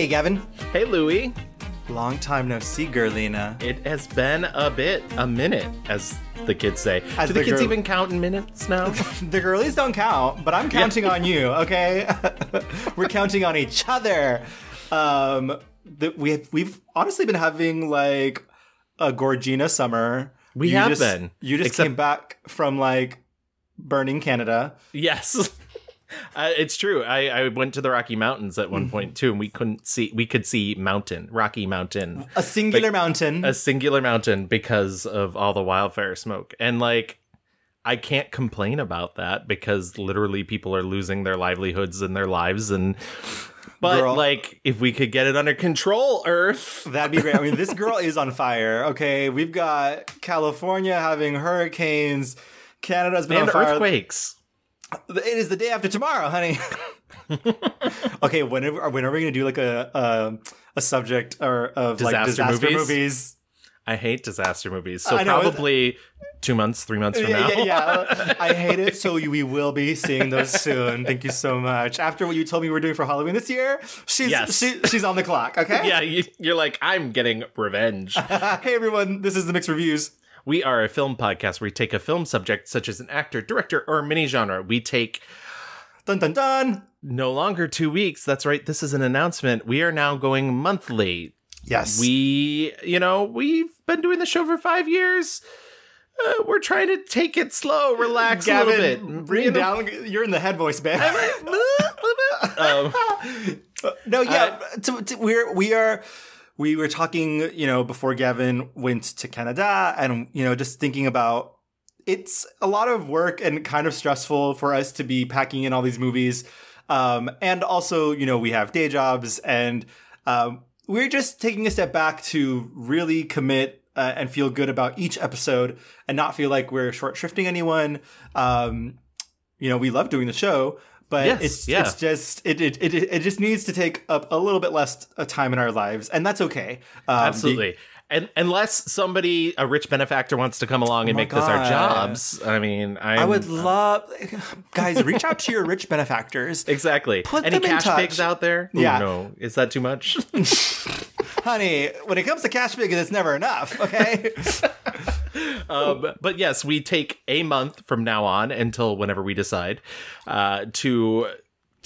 Hey, Gavin. Hey, Louie. Long time no see, girlina. It has been a minute, as the kids say. Do the kids even count in minutes now? The girlies don't count, but I'm counting on you, okay? We're counting on each other. We've honestly been having like a Gorgina summer. You just came back from like burning Canada. Yes. It's true. I went to the Rocky Mountains at one point too, and we could see Rocky Mountain. A singular mountain because of all the wildfire smoke. And like, I can't complain about that because literally people are losing their livelihoods and their lives. But girl, like, if we could get it under control, Earth. That'd be great. I mean, this girl is on fire. Okay, we've got California having hurricanes. Canada's been on fire. And earthquakes. It is the day after tomorrow, honey. Okay, when are we going to do like a subject of disaster movies? I hate disaster movies. So probably 2 months, 3 months from now. Yeah. I hate it. So we will be seeing those soon. Thank you so much. After what you told me we were doing for Halloween this year, she's on the clock. Okay. Yeah, you're like, I'm getting revenge. Hey everyone, this is the Mixed Reviews. We are a film podcast where we take a film subject, such as an actor, director, or mini genre. We take... Dun, dun, dun! No longer 2 weeks. That's right. This is an announcement. We are now going monthly. Yes. We've been doing the show for 5 years. We're trying to take it slow, relax Gavin, a little bit. Bring it down. You're in the head voice, man. We were talking, before Gavin went to Canada, and, just thinking about it's a lot of work and kind of stressful for us to be packing in all these movies. And also, we have day jobs, and we're just taking a step back to really commit and feel good about each episode and not feel like we're short shrifting anyone. We love doing the show. But it just needs to take up a little bit less time in our lives, and that's okay. Absolutely. And unless somebody, a rich benefactor, wants to come along and make this our jobs, I mean, I would love... Guys, reach out to your rich benefactors. Exactly. Any cash pigs out there? Yeah. No. Is that too much? Honey, when it comes to cash pigs, it's never enough, okay? But yes, we take a month from now on until whenever we decide to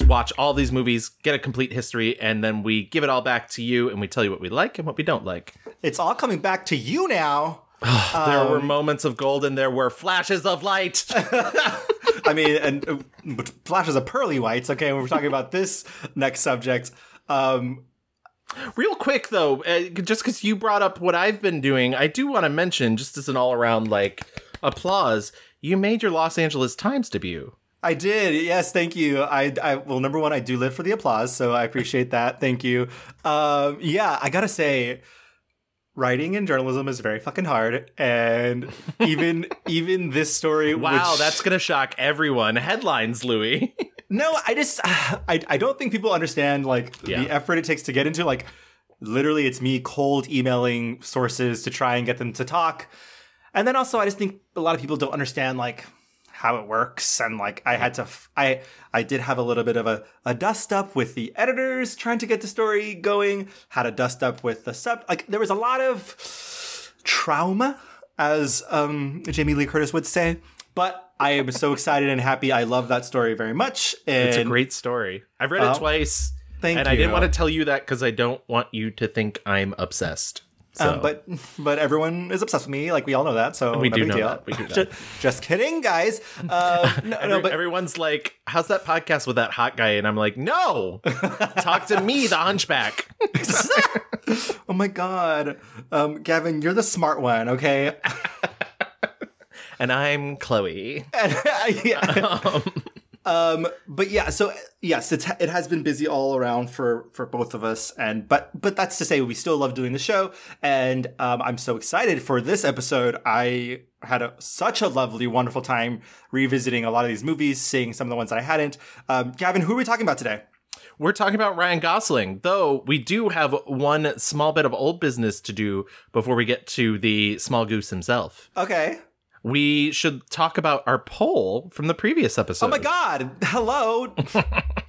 watch all these movies, get a complete history, and then we give it all back to you, and we tell you what we like and what we don't like. It's all coming back to you now. There were moments of gold and there were flashes of light. I mean, and flashes of pearly whites. Okay, when we're talking about this next subject. Real quick, though, just because you brought up what I've been doing, I do want to mention, just as an all-around, applause, you made your Los Angeles Times debut. I did. Yes, thank you. Well, number one, I do live for the applause, so I appreciate that. Thank you. I gotta say, writing in journalism is very fucking hard, and even this story. Wow, that's gonna shock everyone. Headlines, Louie. No, I don't think people understand the effort it takes to get into literally it's me cold emailing sources to try and get them to talk. And then also I just think a lot of people don't understand how it works, and I did have a little bit of a dust up with the editors trying to get the story going, had a dust up with the there was a lot of trauma, as Jamie Lee Curtis would say. But I am so excited and happy. I love that story very much. And it's a great story. I've read it twice. Thank you. And I didn't want to tell you that because I don't want you to think I'm obsessed. So. But everyone is obsessed with me. We all know that. So we do know that. We do that. Just kidding, guys. But everyone's like, "How's that podcast with that hot guy?" And I'm like, "No, talk to me, the hunchback." Oh my god, Gavin, you're the smart one. Okay. And I'm Chloe. But yeah, so yes, it has been busy all around for both of us, but that's to say we still love doing the show, and I'm so excited for this episode. I had such a lovely, wonderful time revisiting a lot of these movies, seeing some of the ones that I hadn't. Gavin, who are we talking about today? We're talking about Ryan Gosling, though we do have one small bit of old business to do before we get to the small goose himself. Okay. We should talk about our poll from the previous episode. Oh my god! Hello,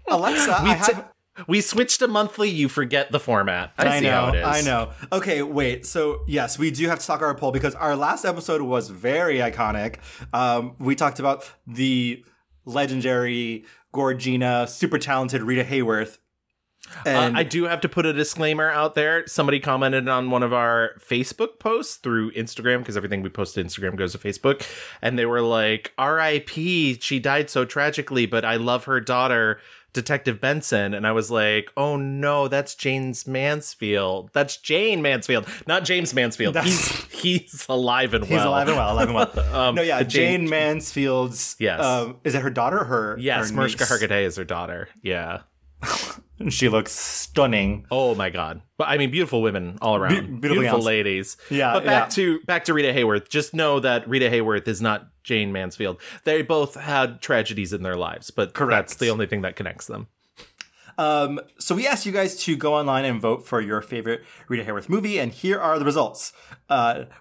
Alexa. We switched to monthly. You forget the format. I see how it is. I know. Okay, wait. So, yes, we do have to talk our poll because our last episode was very iconic. We talked about the legendary, Gorgina, super talented Rita Hayworth. And I do have to put a disclaimer out there. Somebody commented on one of our Facebook posts through Instagram, because everything we post to Instagram goes to Facebook. And they were like, R.I.P. She died so tragically, but I love her daughter, Detective Benson. And I was like, oh no, that's James Mansfield. That's Jane Mansfield, not James Mansfield. He's alive and well. He's alive and well. No, yeah, Jane Mansfield's. Yes. Is it her daughter or her? Yes, her Mariska niece? Hargitay is her daughter. Yeah. She looks stunning. Oh my god! But I mean, beautiful women all around. Beautiful ladies. Yeah. But back to Rita Hayworth. Just know that Rita Hayworth is not Jane Mansfield. They both had tragedies in their lives, but that's the only thing that connects them. So we asked you guys to go online and vote for your favorite Rita Hayworth movie, and here are the results.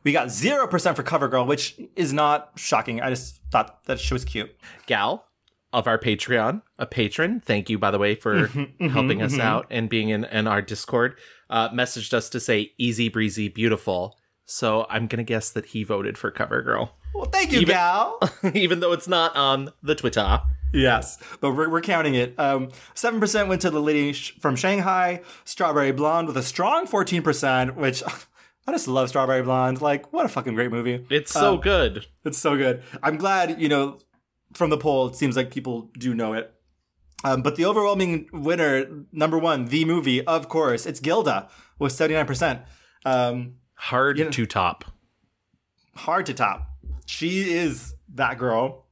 We got 0% for CoverGirl, which is not shocking. I just thought that she was cute. Gal of our Patreon, a patron, thank you, by the way, for helping us out and being in our Discord, messaged us to say easy breezy beautiful. So I'm gonna guess that he voted for CoverGirl. Well, thank you, Gal. Even though it's not on the Twitter. Yes, but we're counting it. 7% went to The Lady from Shanghai, Strawberry Blonde with a strong 14%, which I just love Strawberry Blonde. Like, what a fucking great movie. It's so good. It's so good. I'm glad, from the poll, it seems like people do know it. But the overwhelming winner, number one, the movie, of course, it's Gilda with 79%. Hard to top. Hard to top. She is that girl.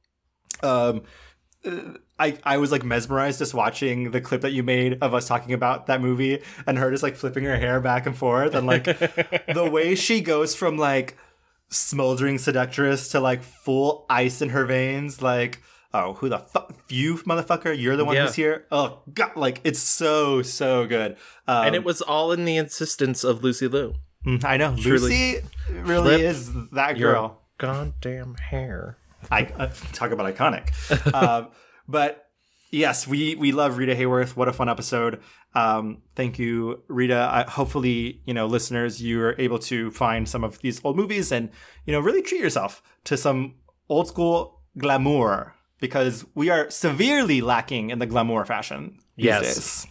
I was like mesmerized just watching the clip that you made of us talking about that movie and her just like flipping her hair back and forth and like the way she goes from like smoldering seductress to like full ice in her veins, like, oh, who the fuck, you motherfucker, you're the one who's here. Oh god, like it's so good. And it was all in the insistence of Lucy Liu. I know. Truly. Lucy really is that girl. Goddamn hair. I talk about iconic. But yes, we love Rita Hayworth. What a fun episode. Thank you, Rita. Hopefully, listeners, you are able to find some of these old movies and, really treat yourself to some old school glamour, because we are severely lacking in the glamour fashion these days.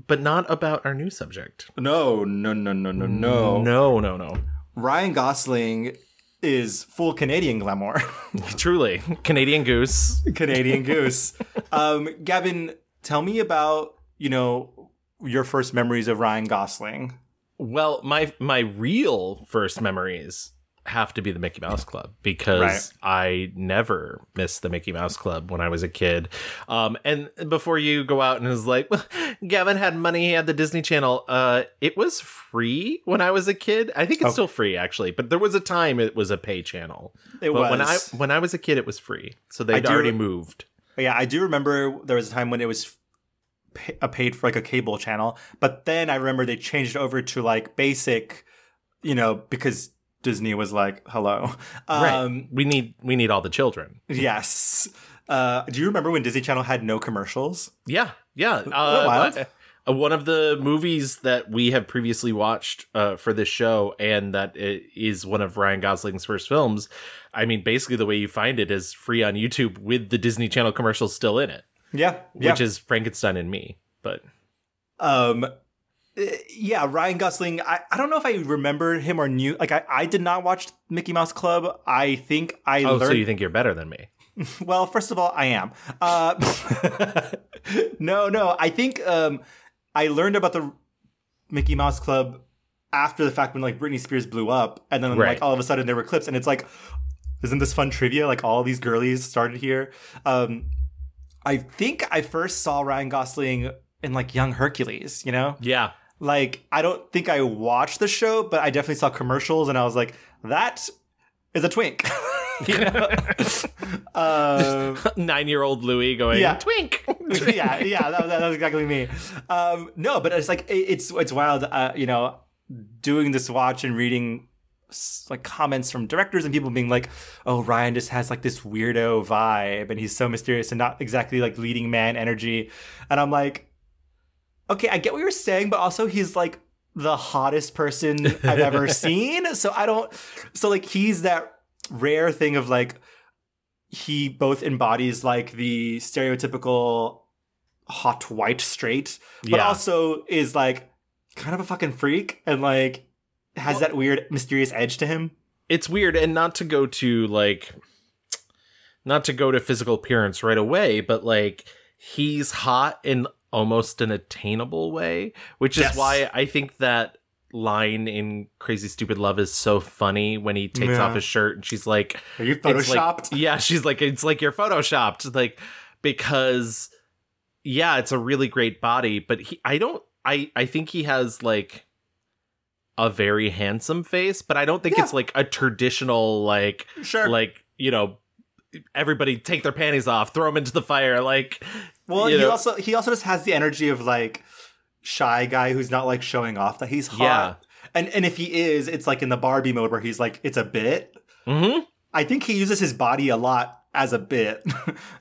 But not about our new subject. No. No. Ryan Gosling is full Canadian glamour. Truly. Canadian goose. Canadian goose. Gavin, tell me about, your first memories of Ryan Gosling. Well, my real first memories have to be the Mickey Mouse Club, because I never missed the Mickey Mouse Club when I was a kid. And before you go out and is like, well, Gavin had money, he had the Disney Channel. It was free when I was a kid. I think it's still free, actually, but there was a time it was a pay channel. When I was a kid, it was free. So they'd already moved. Yeah, I do remember there was a time when it was paid for like a cable channel, but then I remember they changed it over to like basic, because Disney was like, hello. Right. We need all the children. Yes. Do you remember when Disney Channel had no commercials? Yeah. Wild. One of the movies that we have previously watched for this show, and that is one of Ryan Gosling's first films. I mean, basically the way you find it is free on YouTube with the Disney Channel commercials still in it. Yeah. Which is Frankenstein and Me. But yeah, Ryan Gosling, I don't know if I remember him or knew. Like, I did not watch Mickey Mouse Club. I think I learned... so you think you're better than me? Well, first of all, I am. No. I think I learned about the Mickey Mouse Club after the fact, when like Britney Spears blew up, and then like all of a sudden there were clips, and it's like, isn't this fun trivia? Like all these girlies started here. I think I first saw Ryan Gosling in like Young Hercules, Yeah. Like, I don't think I watched the show, but I definitely saw commercials, and I was like, that is a twink. 9-year-old Louis going, twink. yeah, that was exactly me. No, but it's like, it's wild, doing this watch and reading like comments from directors and people being like, oh, Ryan just has like this weirdo vibe and he's so mysterious and not exactly like leading man energy. And I'm like, okay, I get what you're saying, but also he's like the hottest person I've ever seen. So like he's that rare thing of like, he both embodies like the stereotypical hot white straight, but also is like kind of a fucking freak and like has that weird mysterious edge to him. It's weird, and not to go to physical appearance right away, but like he's hot in almost an attainable way, which is why I think that line in Crazy Stupid Love is so funny when he takes off his shirt and she's like, are you photoshopped? Like, she's like, it's like you're photoshopped, like, because it's a really great body, but I think he has like a very handsome face, but I don't think it's like a traditional like like, you know, everybody take their panties off, throw them into the fire, like. Well, he also just has the energy of like shy guy who's not like showing off that he's hot. And if he is, it's like in the Barbie mode where he's like, it's a bit. Mm-hmm. I think he uses his body a lot as a bit.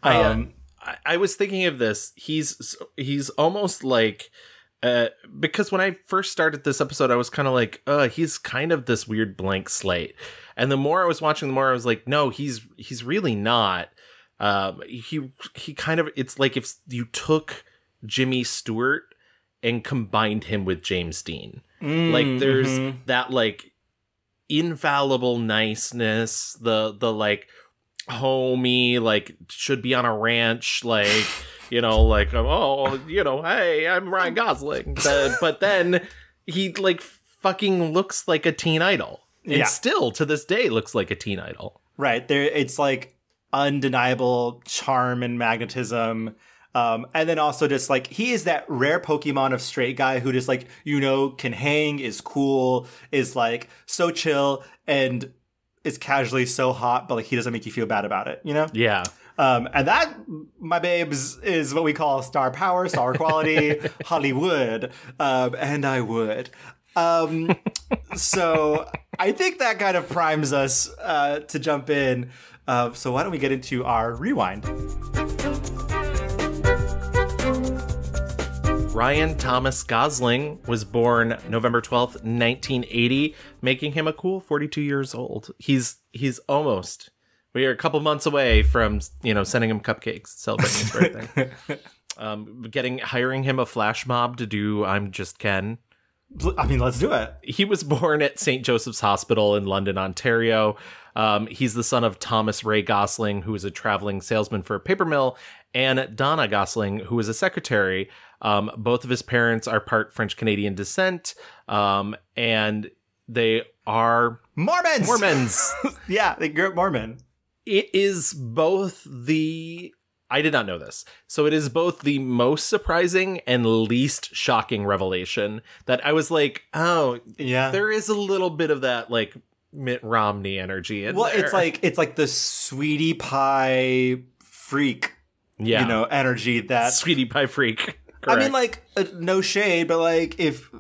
I was thinking of this. He's almost like, because when I first started this episode, I was kind of like, he's kind of this weird blank slate. And the more I was watching, the more I was like, no, he's really not. He kind of, it's like if you took Jimmy Stewart and combined him with James Dean. Like there's that like infallible niceness, the like homey, like should be on a ranch, like, you know, like, oh, you know, hey, I'm Ryan Gosling. But then he like fucking looks like a teen idol. And still to this day looks like a teen idol. Right. There, it's like undeniable charm and magnetism. And then also just like, he is that rare Pokemon of straight guy who just like, you know, can hang, is cool, is like so chill, and is casually so hot, but like he doesn't make you feel bad about it, you know? Yeah. And that, my babes, is what we call star power, star quality, Hollywood. And I would. So I think that kind of primes us to jump in. So why don't we get into our rewind? Ryan Thomas Gosling was born November 12th, 1980, making him a cool 42 years old. He's almost, we are a couple months away from, you know, sending him cupcakes, celebrating his birthday. Hiring him a flash mob to do I'm Just Ken. I mean, let's do it. He was born at St. Joseph's Hospital in London, Ontario. He's the son of Thomas Ray Gosling, who was a traveling salesman for a paper mill, and Donna Gosling, who was a secretary. Both of his parents are part French-Canadian descent, and they are Mormons! Yeah, they grew up Mormon. It is both the... I did not know this. So it is both the most surprising and least shocking revelation that I was like, oh, yeah, there is a little bit of that, like, Mitt Romney energy in there. It's like the sweetie pie freak, you know, energy that... Sweetie pie freak. Correct. I mean, like, no shade, but, like, if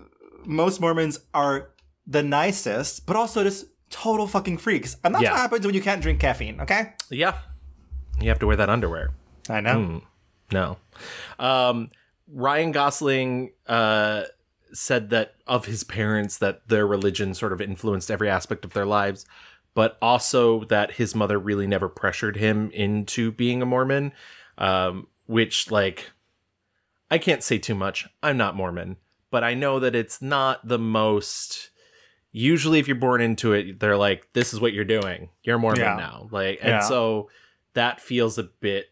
most Mormons are the nicest, but also just total fucking freaks. And that's what happens when you can't drink caffeine, okay? Yeah. You have to wear that underwear. I know. No. Ryan Gosling said that of his parents that their religion sort of influenced every aspect of their lives, but also that his mother really never pressured him into being a Mormon, which, like, I can't say too much. I'm not Mormon, but I know that it's not the most... Usually if you're born into it, they're like, this is what you're doing. You're a Mormon now. Like, and so that feels a bit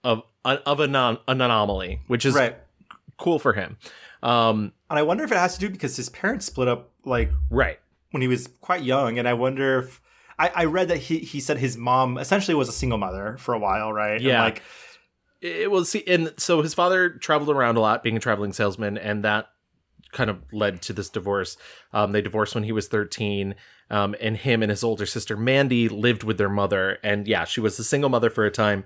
of an anomaly, which is cool for him. And I wonder if it has to do because his parents split up like when he was quite young. And I wonder if I read that he said his mom essentially was a single mother for a while, right? Yeah. And like it was, and so his father traveled around a lot being a traveling salesman, and that kind of led to this divorce. They divorced when he was 13. And him and his older sister Mandy lived with their mother. And yeah, she was a single mother for a time.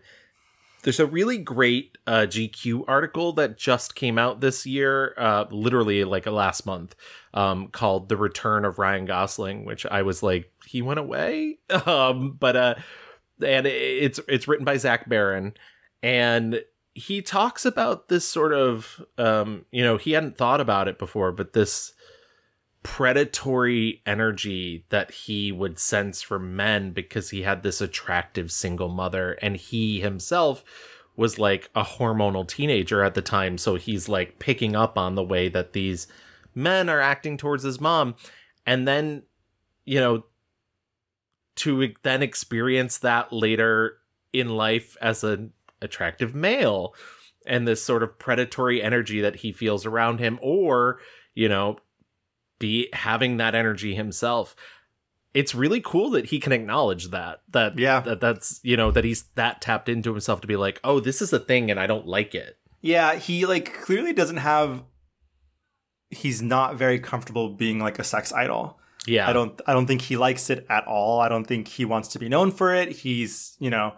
There's a really great GQ article that just came out this year, literally like last month, called "The Return of Ryan Gosling," which I was like, he went away. And it's written by Zach Baron, and he talks about this sort of, he hadn't thought about it before, but this predatory energy that he would sense from men because he had this attractive single mother, and he himself was like a hormonal teenager at the time. So he's like picking up on the way that these men are acting towards his mom. And then, to then experience that later in life as an attractive male and this sort of predatory energy that he feels around him, or, be having that energy himself. It's really cool that he can acknowledge that he's that tapped into himself to be like, oh, this is a thing and I don't like it. Yeah. He like clearly he's not very comfortable being like a sex idol. Yeah. I don't think he likes it at all. I don't think he wants to be known for it. He's, and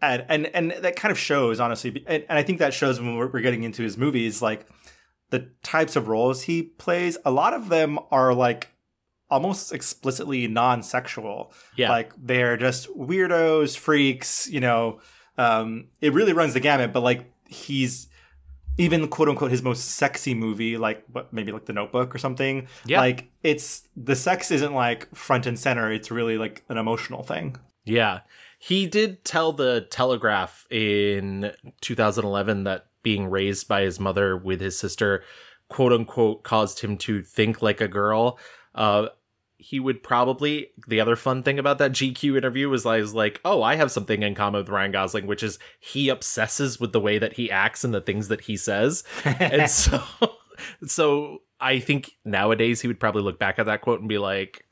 that kind of shows, honestly. And I think that shows when we're getting into his movies, like the types of roles he plays, a lot of them are like almost explicitly non-sexual. Yeah. Like they're just weirdos, freaks, it really runs the gamut, but like he's even quote unquote his most sexy movie, like maybe like The Notebook or something. Yeah. Like the sex isn't like front and center. It's really like an emotional thing. Yeah. He did tell the Telegraph in 2011 that being raised by his mother with his sister, quote unquote, caused him to think like a girl. He would probably, the other fun thing about that GQ interview was I was like, oh, I have something in common with Ryan Gosling, which is he obsesses with the way that he acts and the things that he says. And so I think nowadays he would probably look back at that quote and be like,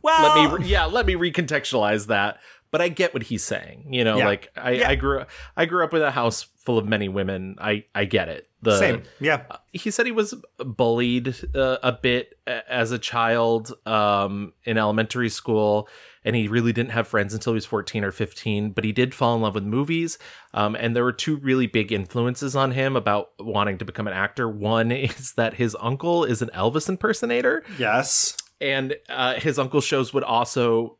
well, let me recontextualize that. But I get what he's saying. Like I grew up with a house full of many women. I get it. Same. Yeah. He said he was bullied a bit as a child in elementary school, and he really didn't have friends until he was 14 or 15, but he did fall in love with movies. And there were two really big influences on him about wanting to become an actor. One is that his uncle is an Elvis impersonator. Yes. And his uncle's shows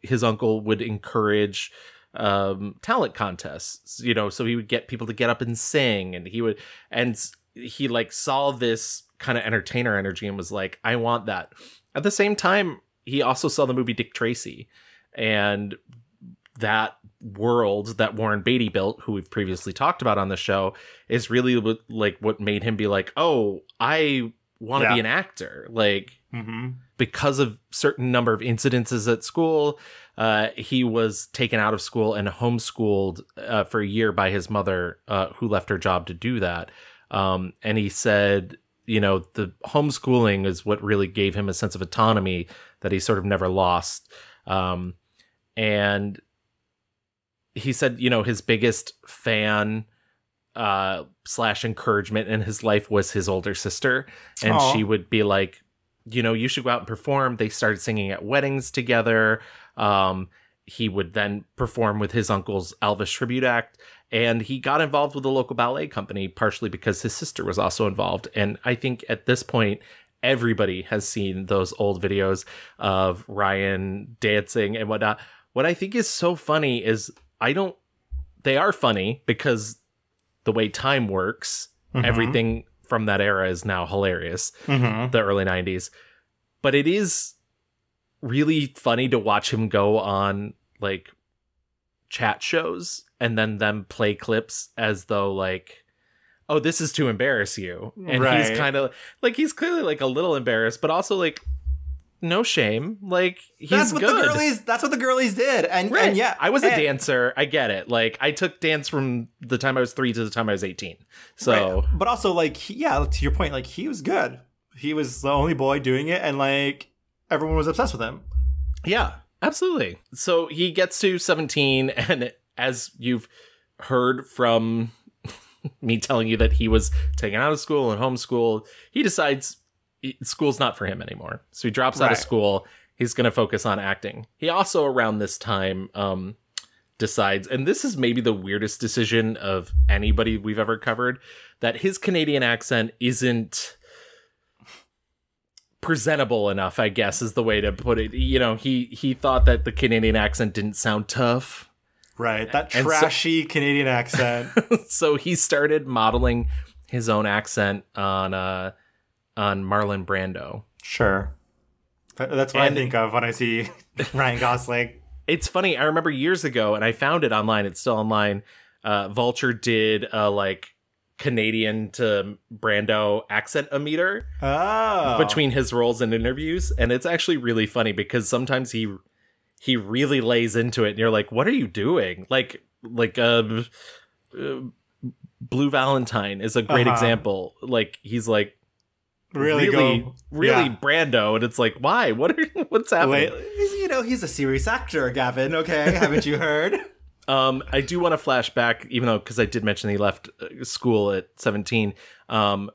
his uncle would encourage talent contests, so he would get people to get up and sing, and he like saw this kind of entertainer energy and was like, I want that. At the same time, he also saw the movie Dick Tracy, and that world that Warren Beatty built, who we've previously talked about on the show, is really like what made him be like, oh, I want to be an actor. Like, because of certain number of incidences at school, he was taken out of school and homeschooled for a year by his mother, who left her job to do that. And he said, the homeschooling is what really gave him a sense of autonomy that he sort of never lost. And he said, his biggest fan / encouragement in his life was his older sister. And she would be like, you should go out and perform. They started singing at weddings together. He would then perform with his uncle's Elvis tribute act. And he got involved with the local ballet company, partially because his sister was also involved. And I think at this point, everybody has seen those old videos of Ryan dancing and whatnot. What I think is so funny is they are funny because the way time works, everything from that era is now hilarious, the early 90s. But it is really funny to watch him go on like chat shows and then them play clips as though like, oh, this is to embarrass you. And he's kind of like, he's clearly like a little embarrassed, but also like, no shame. Like, that's what good. That's what the girlies did. And yeah, I was a dancer. I get it. Like, I took dance from the time I was 3 to the time I was 18. So, right. But also like, to your point, like he was good. He was the only boy doing it, and like everyone was obsessed with him. Yeah, absolutely. So he gets to 17, and as you've heard from me telling you that he was taken out of school and homeschooled, he decides school's not for him anymore. So he drops out of school. He's going to focus on acting. He also, around this time, decides, and this is maybe the weirdest decision of anybody we've ever covered, that his Canadian accent isn't presentable enough, I guess is the way to put it. You know, he thought that the Canadian accent didn't sound tough. Right, that trashy Canadian accent. So he started modeling his own accent on Marlon Brando. Sure. That's what I think of when I see Ryan Gosling. It's funny. I remember years ago, and I found it online. It's still online. Vulture did a like Canadian to Brando accent-o-meter between his roles and interviews, and it's actually really funny because sometimes he really lays into it, and you're like, "What are you doing?" Like Blue Valentine is a great example. Like he's like. Really Brando, and it's like, why? What's happening? You know, he's a serious actor, Gavin. Okay, haven't you heard? I do want to flash back, even though because I did mention he left school at 17. I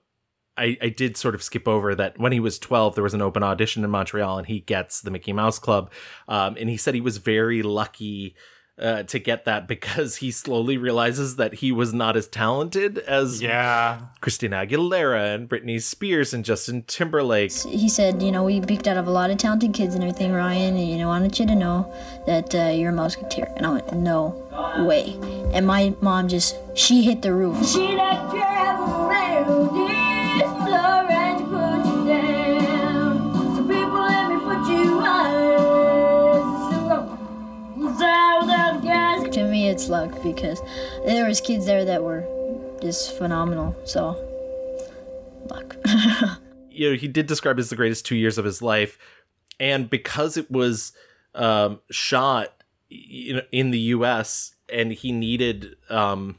did sort of skip over that when he was 12, there was an open audition in Montreal, and he gets the Mickey Mouse Club. And he said he was very lucky to get that because he slowly realizes that he was not as talented as Christina Aguilera and Britney Spears and Justin Timberlake. He said, you know, we picked out of a lot of talented kids and everything, Ryan, and, you know, I want you to know that you're a Musketeer. And I went, no way. And my mom she hit the roof. She like travel around this floor and put you down. So people let me put you on. To me, it's luck because there was kids there that were just phenomenal. So, luck. You know, he did describe it as the greatest 2 years of his life, and because it was shot, you know, in the U.S. and he needed to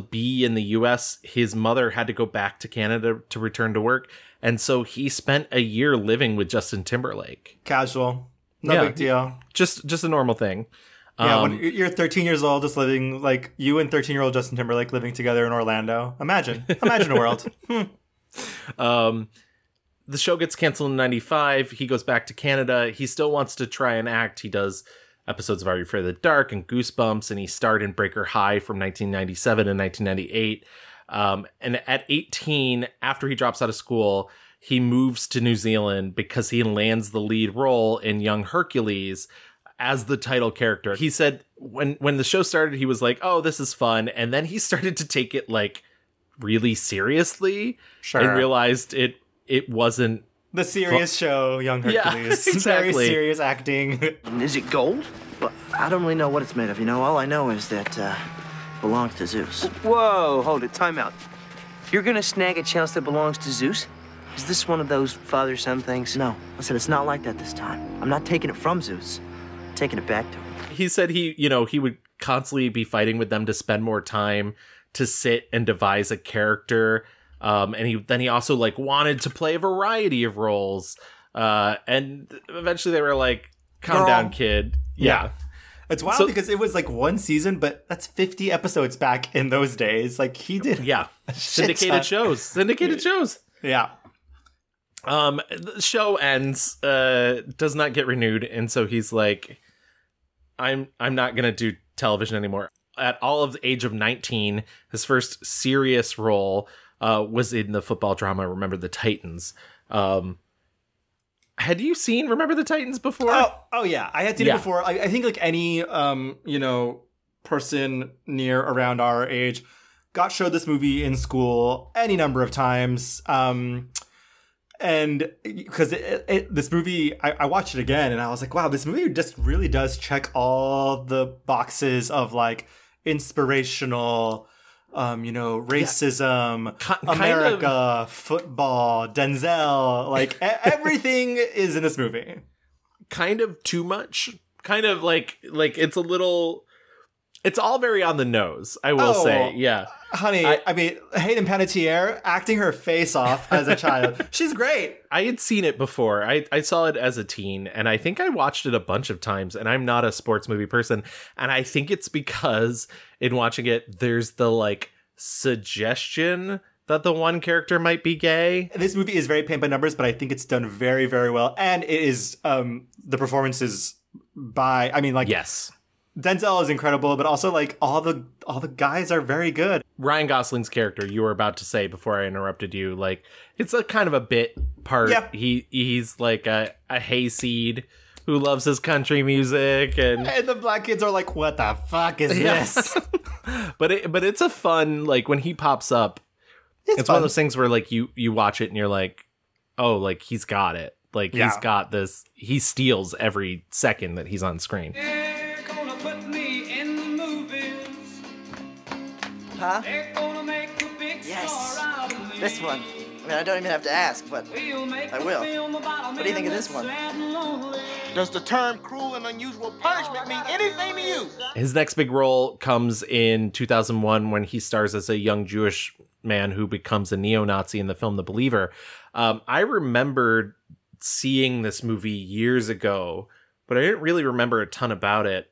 be in the U.S., his mother had to go back to Canada to return to work, and so he spent a year living with Justin Timberlake. Casual. No big deal. Just a normal thing. Yeah, when you're 13 years old, just living, like, you and 13-year-old Justin Timberlake living together in Orlando. Imagine a world. The show gets canceled in 95. He goes back to Canada. He still wants to try and act. He does episodes of Are You Afraid of the Dark and Goosebumps, and he starred in Breaker High from 1997 and 1998. And at 18, after he drops out of school, he moves to New Zealand because he lands the lead role in Young Hercules as the title character. He said when the show started, he was like, oh, this is fun. And then he started to take it like really seriously and realized it wasn't the serious show, Young Hercules. Yeah, exactly. Very serious acting. Is it gold? Well, I don't really know what it's made of. You know, all I know is that belongs to Zeus. Whoa, hold it, time out. You're gonna snag a chalice that belongs to Zeus? Is this one of those father-son things? No, listen, it's not like that this time. I'm not taking it from Zeus. I'm taking it back to him. He said he would constantly be fighting with them to spend more time to sit and devise a character. And he also like wanted to play a variety of roles. And eventually they were like, calm down, kid. Yeah. It's wild because it was like one season, but that's 50 episodes back in those days. Like he did. Yeah. Syndicated shows. Yeah. The show ends, does not get renewed. And so he's like, I'm not going to do television anymore. At all of the age of 19, his first serious role was in the football drama Remember the Titans. Had you seen Remember the Titans before? Oh yeah. I had seen it before. I think like any, person near around our age got showed this movie in school any number of times. And because this movie, I watched it again and I was like, wow, this movie just really does check all the boxes of like inspirational, racism, America, football, Denzel, like everything is in this movie. Kind of too much. Kind of like it's a little, it's all very on the nose, I will say. Yeah. Honey, I mean, Hayden Panettiere acting her face off as a child. She's great. I had seen it before. I saw it as a teen, and I think I watched it a bunch of times, and I'm not a sports movie person. And I think it's because in watching it, there's the, like, suggestion that the one character might be gay. This movie is very paint by numbers, but I think it's done very, very well. And it is, the performances by, yes. Denzel is incredible, but also like all the guys are very good. Ryan Gosling's character, you were about to say before I interrupted you, like it's a kind of a bit part. Yeah. He's like a hayseed who loves his country music, and the black kids are like, what the fuck is this? but it's a fun, like when he pops up, it's one of those things where like you watch it and you're like, oh, like he's got it. Like he's got this, he steals every second that he's on screen. They're gonna put me in the movies. Huh? They're gonna make a big Yes. star out of me. This one. I mean, I don't even have to ask, but We'll make I a will. film about a What do you think of man this one? that's sad and lonely. Does the term cruel and unusual punishment mean anything to you? His next big role comes in 2001 when he stars as a young Jewish man who becomes a neo-Nazi in the film The Believer. I remembered seeing this movie years ago, but I didn't really remember a ton about it.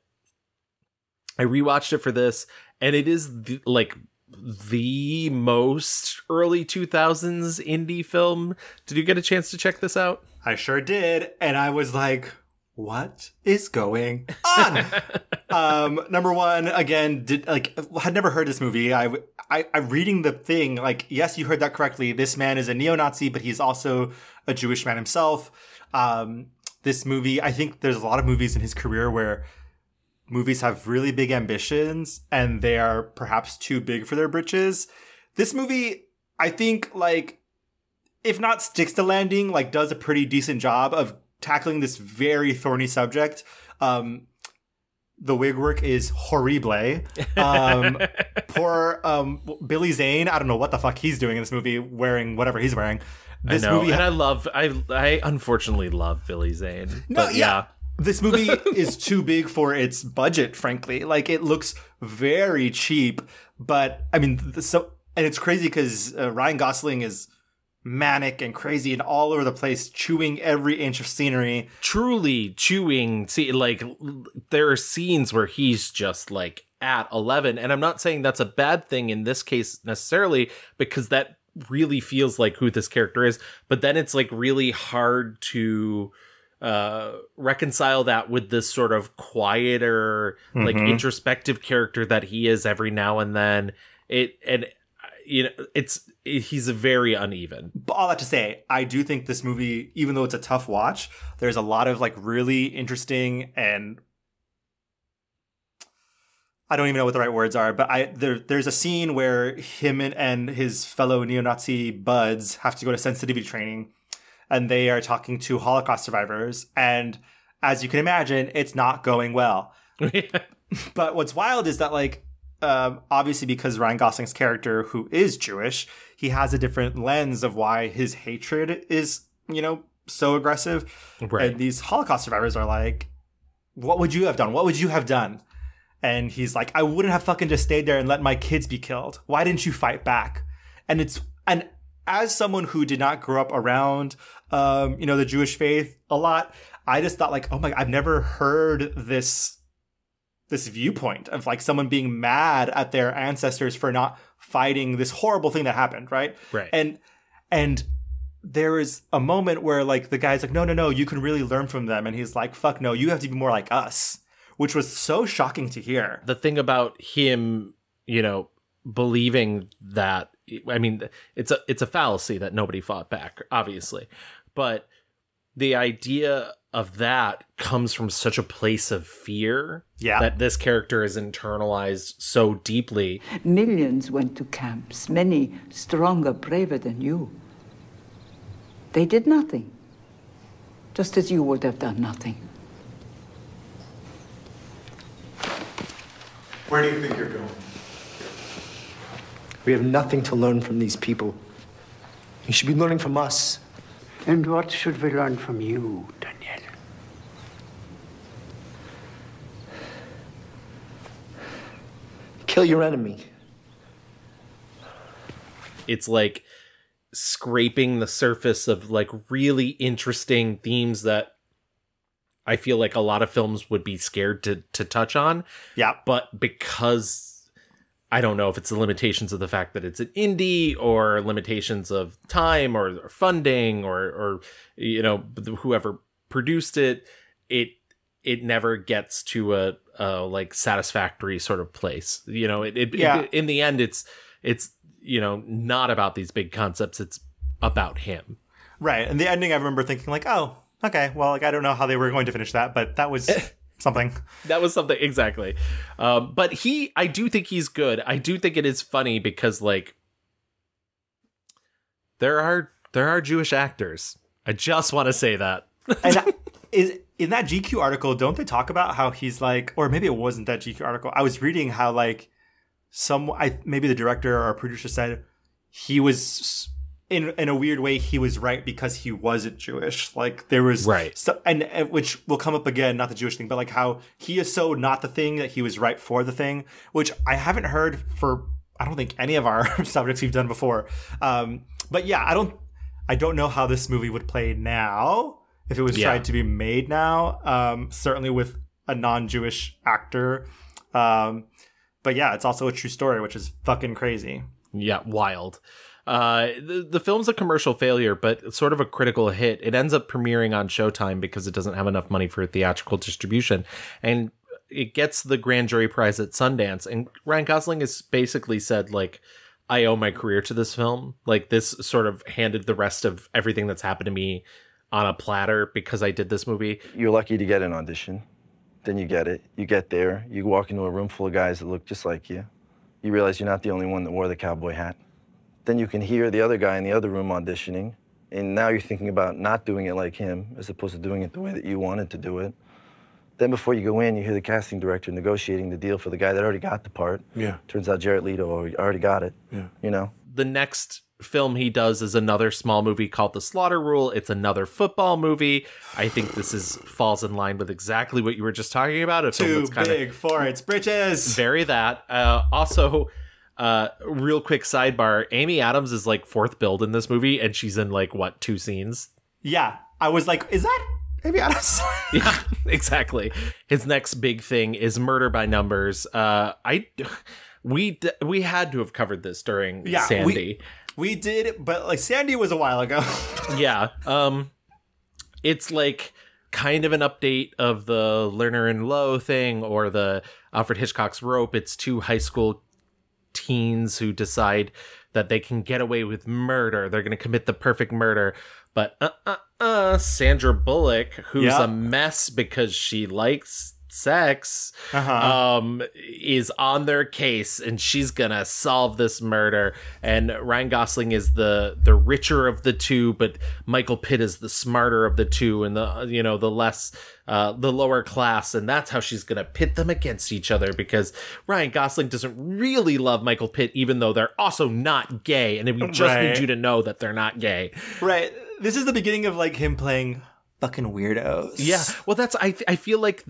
I rewatched it for this, and it is the most early 2000s indie film. Did you get a chance to check this out? I sure did, and I was like, what is going on? Number one, again, had never heard this movie. I'm reading the thing, like, yes, you heard that correctly. This man is a neo-Nazi, but he's also a Jewish man himself. This movie, I think there's a lot of movies in his career where movies have really big ambitions and they are perhaps too big for their britches. This movie, I think, like, if not sticks to landing, like, does a pretty decent job of tackling this very thorny subject. The wig work is horrible. Poor Billy Zane, I don't know what the fuck he's doing in this movie, wearing whatever he's wearing. This I know, movie and I unfortunately love Billy Zane. No, but yeah. This movie is too big for its budget, frankly. Like, it looks very cheap, but I mean, and it's crazy because Ryan Gosling is manic and crazy and all over the place, chewing every inch of scenery. Truly chewing. See, like, there are scenes where he's just like at 11, and I'm not saying that's a bad thing in this case necessarily, because that really feels like who this character is, but then it's like really hard to reconcile that with this sort of quieter, like introspective character that he is every now and then. He's very uneven. But all that to say, I do think this movie, even though it's a tough watch, there's a lot of like really interesting, and I don't even know what the right words are, but there's a scene where him and his fellow neo-Nazi buds have to go to sensitivity training, and they are talking to Holocaust survivors, and as you can imagine, it's not going well. But what's wild is that, like, obviously because Ryan Gosling's character, who is Jewish, he has a different lens of why his hatred is, so aggressive. Right. And these Holocaust survivors are like, what would you have done? What would you have done? And he's like, I wouldn't have fucking just stayed there and let my kids be killed. Why didn't you fight back? And as someone who did not grow up around, the Jewish faith a lot, I just thought, like, oh my, I've never heard this viewpoint of like someone being mad at their ancestors for not fighting this horrible thing that happened. Right. And there is a moment where like the guy's like, no, you can really learn from them. And he's like, fuck no, you have to be more like us, which was so shocking to hear. The thing about him, believing that, I mean, it's a fallacy that nobody fought back, obviously, but the idea of that comes from such a place of fear that this character is internalized so deeply. Millions went to camps, many stronger, braver than you. They did nothing, just as you would have done nothing. Where do you think you're going? We have nothing to learn from these people. You should be learning from us. And what should we learn from you, Daniel? Kill your enemy. It's like scraping the surface of like really interesting themes that I feel like a lot of films would be scared to touch on. Yeah. But because I don't know if it's the limitations of the fact that it's an indie or limitations of time or funding or whoever produced it, it never gets to a like satisfactory sort of place. You know, it in the end, it's not about these big concepts. It's about him. Right. And the ending, I remember thinking like, oh, okay, well, like, I don't know how they were going to finish that, but that was something. That was something. Exactly. But I do think he's good. I do think it is funny because like there are Jewish actors. I just want to say that. And is in that GQ article, don't they talk about how he's like, or maybe it wasn't that GQ article. I was reading how like maybe the director or producer said he was in a weird way he was right because he wasn't Jewish. Like there was right, and which will come up again, not the Jewish thing, but like how he is so not the thing that he was right for the thing, which I haven't heard for I don't think any of our subjects we've done before. But yeah, I don't know how this movie would play now if it was tried to be made now. Certainly with a non-Jewish actor. But yeah, it's also a true story, which is fucking crazy. Yeah, wild. The film's a commercial failure, but sort of a critical hit. It ends up premiering on Showtime because it doesn't have enough money for theatrical distribution. And it gets the grand jury prize at Sundance. And Ryan Gosling has basically said, like, I owe my career to this film. Like, this sort of handed the rest of everything that's happened to me on a platter because I did this movie. You're lucky to get an audition. Then you get it. You get there. You walk into a room full of guys that look just like you. You realize you're not the only one that wore the cowboy hat. Then you can hear the other guy in the other room auditioning, and now you're thinking about not doing it like him as opposed to doing it the way that you wanted to do it. Then before you go in, you hear the casting director negotiating the deal for the guy that already got the part. Yeah. Turns out Jared Leto already got it. Yeah. You know? The next film he does is another small movie called The Slaughter Rule. It's another football movie. I think this falls in line with exactly what you were just talking about. Too big for its britches. Very that. Also, real quick sidebar, Amy Adams is like fourth billed in this movie, and she's in like, what, 2 scenes? Yeah. I was like, is that Amy Adams? Yeah, exactly. His next big thing is Murder by Numbers. We had to have covered this during Sandy. We did, but like Sandy was a while ago. Yeah. It's like kind of an update of the Lerner and Lowe thing or the Alfred Hitchcock's Rope. It's 2 high school teens who decide that they can get away with murder. They're going to commit the perfect murder. But Sandra Bullock, who's a mess because she likes sex, is on their case, and she's gonna solve this murder. And Ryan Gosling is the richer of the two, but Michael Pitt is the smarter of the two, and the lower class, and that's how she's gonna pit them against each other, because Ryan Gosling doesn't really love Michael Pitt, even though they're also not gay, and we just need you to know that they're not gay. Right. This is the beginning of like him playing fucking weirdos. Yeah. Well, that's I feel like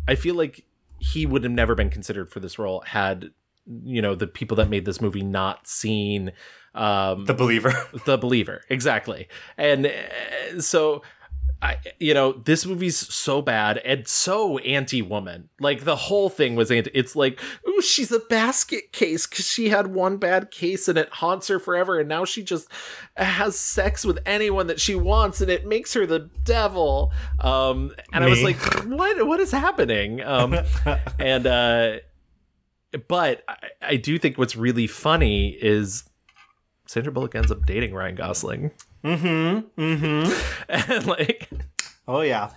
I feel like he would have never been considered for this role had the people that made this movie not seen The Believer. Exactly. And so this movie's so bad and so anti-woman. Like, the whole thing was it's like, ooh, she's a basket case because she had one bad case and it haunts her forever, and now she just has sex with anyone that she wants and it makes her the devil. And I was like, what is happening? But I do think what's really funny is Sandra Bullock ends up dating Ryan Gosling. And like, oh yeah.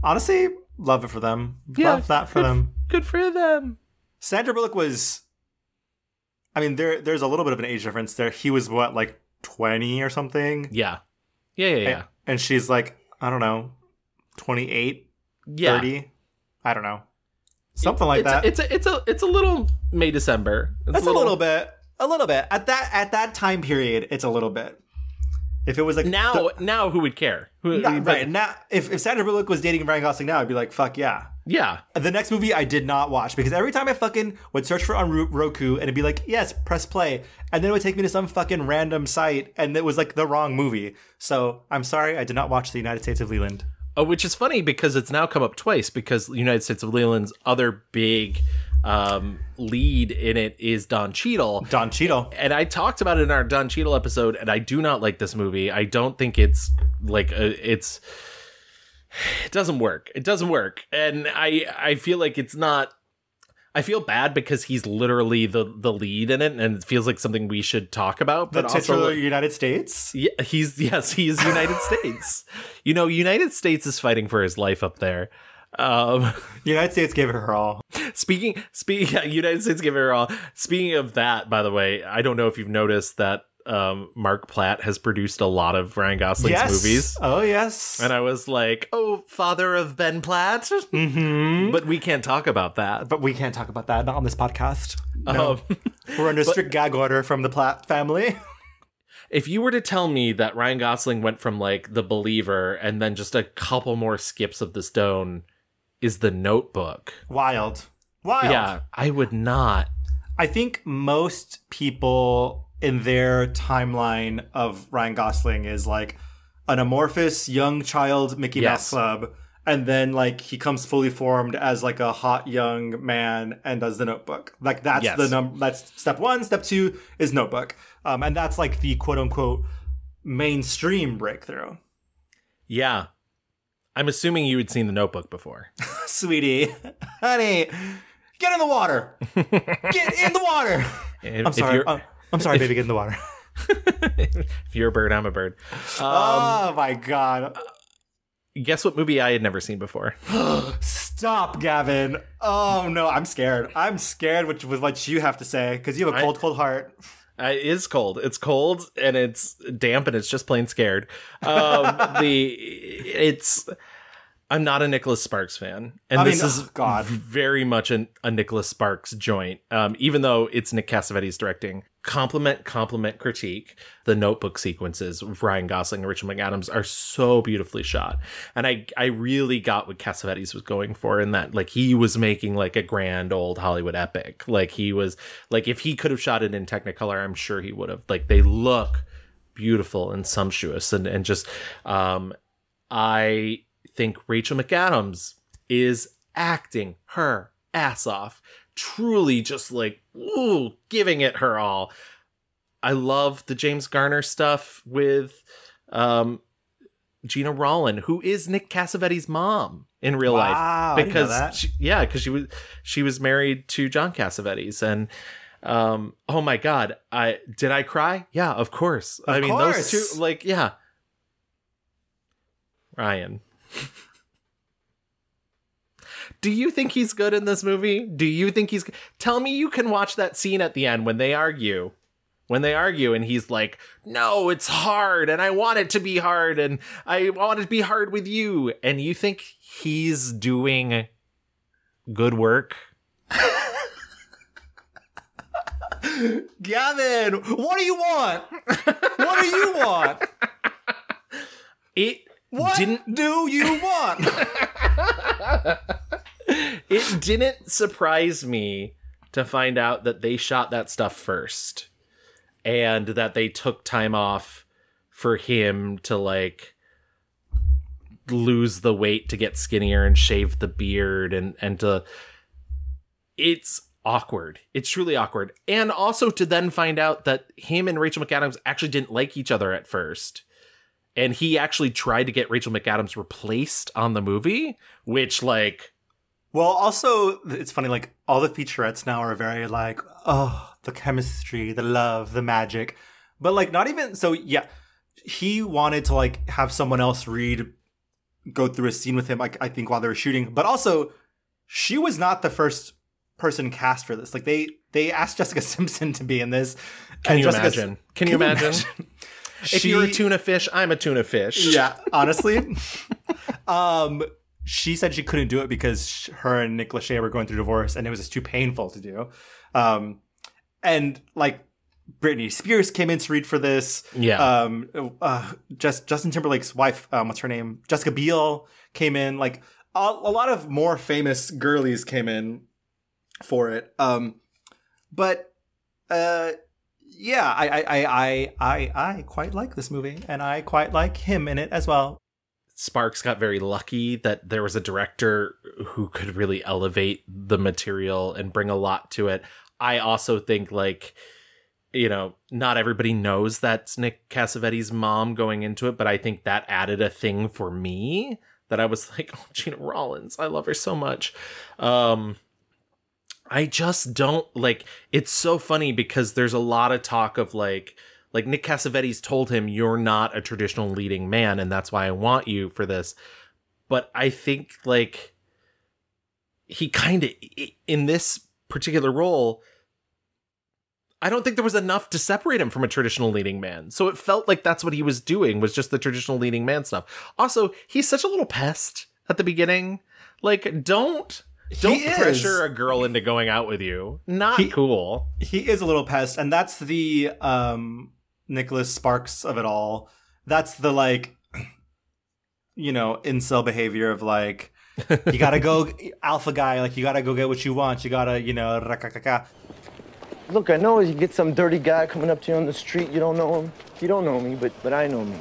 Honestly, love it for them. Yeah, love that for them. Good for them. Sandra Bullock was, I mean, there's a little bit of an age difference there. He was what, like 20 or something? Yeah. Yeah. And she's like, I don't know, 28, 30. I don't know. Something like that. It's a little May December. It's a little bit. A little bit. At that time period, it's a little bit. If it was like now who would care? Right. Now if Sandra Bullock was dating Ryan Gosling now, I'd be like, fuck yeah. Yeah. The next movie I did not watch, because every time I fucking would search for it on Roku, and it'd be like, yes, press play, and then it would take me to some fucking random site, and it was like the wrong movie. So I'm sorry, I did not watch The United States of Leland. Oh, which is funny because it's now come up twice, because the United States of Leland's other big lead in it is Don Cheadle. And I talked about it in our Don Cheadle episode, and I do not like this movie. I don't think it's like It doesn't work. It doesn't work. And I feel like it's not. I feel bad because he's literally the lead in it, and it feels like something we should talk about. But the titular also, United States? Yeah, he is United States. United States is fighting for his life up there. United States gave it her all. Speaking, United States gave it her all. Speaking of that, by the way, I don't know if you've noticed that Mark Platt has produced a lot of Ryan Gosling's movies. Oh, yes. And I was like, oh, father of Ben Platt? Mm-hmm. But we can't talk about that. Not on this podcast. No. We're under strict gag order from the Platt family. If you were to tell me that Ryan Gosling went from like The Believer and then just a couple more skips of The Stone is The Notebook. Wild. Yeah, I would not. I think most people in their timeline of Ryan Gosling is like an amorphous young child Mickey Mouse Club, and then like he comes fully formed as like a hot young man and does The Notebook. Like that's that's step one. Step two is Notebook, and that's like the quote unquote mainstream breakthrough. Yeah, I'm assuming you had seen The Notebook before. Sweetie, honey, get in the water. Get in the water. I'm sorry, baby, get in the water. If you're a bird, I'm a bird. Oh my God. Guess what movie I had never seen before? Stop, Gavin. Oh no, I'm scared. I'm scared with what you have to say because you have a cold heart. It is cold. It's cold and it's damp and it's just plain scared. I'm not a Nicholas Sparks fan, and this is very much a Nicholas Sparks joint. Even though it's Nick Cassavetes directing, compliment, critique. The Notebook sequences of Ryan Gosling and Rachel McAdams are so beautifulally shot, and I really got what Cassavetes was going for in that. Like he was making like a grand old Hollywood epic. Like he was like if he could have shot it in Technicolor, I'm sure he would have. Like they look beautiful and sumptuous, and just I think Rachel McAdams is acting her ass off, truly just like giving it her all. I love the James Garner stuff with Gina Rollin, who is Nick Cassavetes' mom in real life, because she was married to John Cassavetes, and oh my God, did I cry? Yeah, of course. Those two, like, yeah. Ryan. Do you think he's good in this movie? Do you think he's... Tell me you can watch that scene at the end when they argue. And he's like, no, it's hard, and I want it to be hard, and I want it to be hard with you. And you think he's doing good work? Gavin, what do you want? What do you want? What do you want? It didn't surprise me to find out that they shot that stuff first, and that they took time off for him to like lose the weight to get skinnier and shave the beard and to... It's awkward. It's truly awkward. And also to then find out that him and Rachel McAdams actually didn't like each other at first. And he actually tried to get Rachel McAdams replaced on the movie, which like... Well, also, it's funny, like, all the featurettes now are very like, oh, the chemistry, the love, the magic. But like, not even... So, yeah, he wanted to like have someone else go through a scene with him, like, I think while they were shooting. But also, she was not the first person cast for this. Like, they asked Jessica Simpson to be in this. Can you imagine? Can you imagine? If you're a tuna fish, I'm a tuna fish. Yeah, honestly. She said she couldn't do it because her and Nick Lachey were going through divorce and it was just too painful to do. And like Britney Spears came in to read for this. Yeah. Justin Timberlake's wife, what's her name? Jessica Biel came in. Like a lot of more famous girlies came in for it. Yeah, I quite like this movie, and I quite like him in it as well. Sparks got very lucky that there was a director who could really elevate the material and bring a lot to it. I also think, like, you know, not everybody knows that's Nick Cassavetes' mom going into it, but I think that added a thing for me that I was like, oh, Gina Rollins, I love her so much. I just don't like, it's so funny because there's a lot of talk of like Nick Cassavetes told him, you're not a traditional leading man, and that's why I want you for this. But I think like he kind of, in this particular role, I don't think there was enough to separate him from a traditional leading man. So it felt like that's what he was doing, was just the traditional leading man stuff. Also, he's such a little pest at the beginning. Like, don't pressure a girl into going out with you. Not cool. He is a little pest, and that's the Nicholas Sparks of it all. That's the, like, you know, incel behavior of, like, you gotta go alpha guy, like, you gotta go get what you want. You gotta, you know, rakakaka. Look, I know you get some dirty guy coming up to you on the street. You don't know him. You don't know me, but I know me.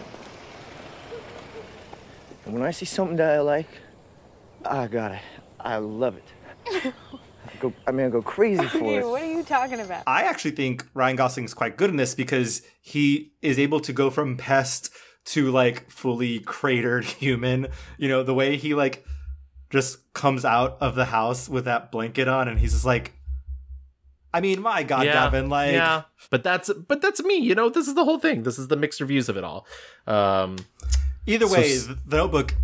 And when I see something that I like, I got it. I love it. I go crazy for it. What are you talking about? I actually think Ryan Gosling is quite good in this because he is able to go from pest to like fully cratered human. You know, the way he like just comes out of the house with that blanket on, and he's just like, I mean, my God, Gavin, like, yeah. But that's me. You know, this is the whole thing. This is the mixed reviews of it all. Either way, The Notebook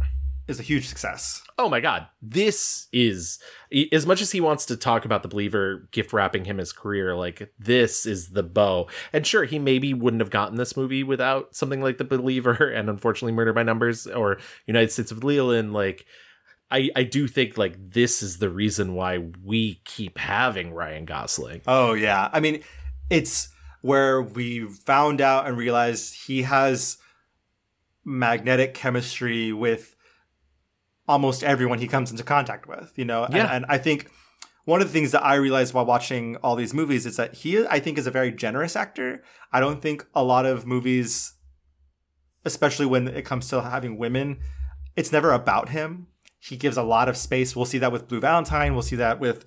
is a huge success. Oh my God. This is, as much as he wants to talk about The Believer gift wrapping him his career, like, this is the bow. And sure, he maybe wouldn't have gotten this movie without something like The Believer and unfortunately Murder by Numbers or United States of Leland. Like, I do think, like, this is the reason why we keep having Ryan Gosling. Oh, yeah. I mean, it's where we found out and realized he has magnetic chemistry with almost everyone he comes into contact with, you know? Yeah. And I think one of the things that I realized while watching all these movies is that he, I think, is a very generous actor. I don't think a lot of movies, especially when it comes to having women, it's never about him. He gives a lot of space. We'll see that with Blue Valentine. We'll see that with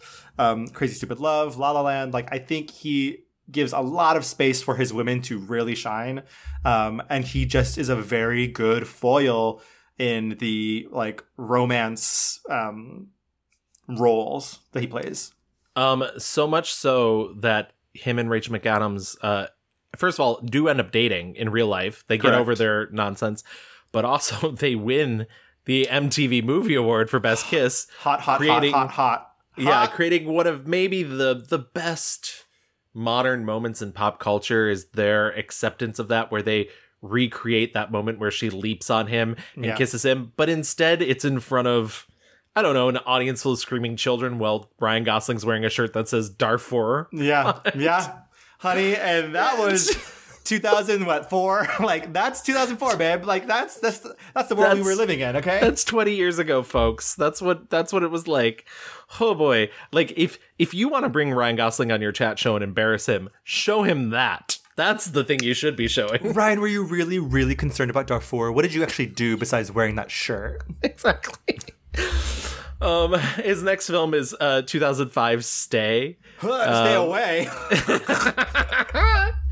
Crazy Stupid Love, La La Land. Like, I think he gives a lot of space for his women to really shine. And he just is a very good foil in the, like, romance roles that he plays. So much so that him and Rachel McAdams, first of all, do end up dating in real life. They get over their nonsense. But also, they win the MTV Movie Award for Best Kiss. Hot. Yeah, creating one of maybe the best modern moments in pop culture is their acceptance of that, where they recreate that moment where she leaps on him and kisses him. But instead, it's in front of, I don't know, an audience full of screaming children while Ryan Gosling's wearing a shirt that says Darfur. Yeah, honey, and that was 2004. Like, that's 2004, babe. Like, that's the world we were living in. Okay, that's 20 years ago, folks. That's what it was like. Oh boy. Like, if you want to bring Ryan Gosling on your chat show and embarrass him, show him that. That's the thing you should be showing. Ryan, were you really, really concerned about Darfur? What did you actually do besides wearing that shirt? Exactly. His next film is 2005 Stay. Stay away.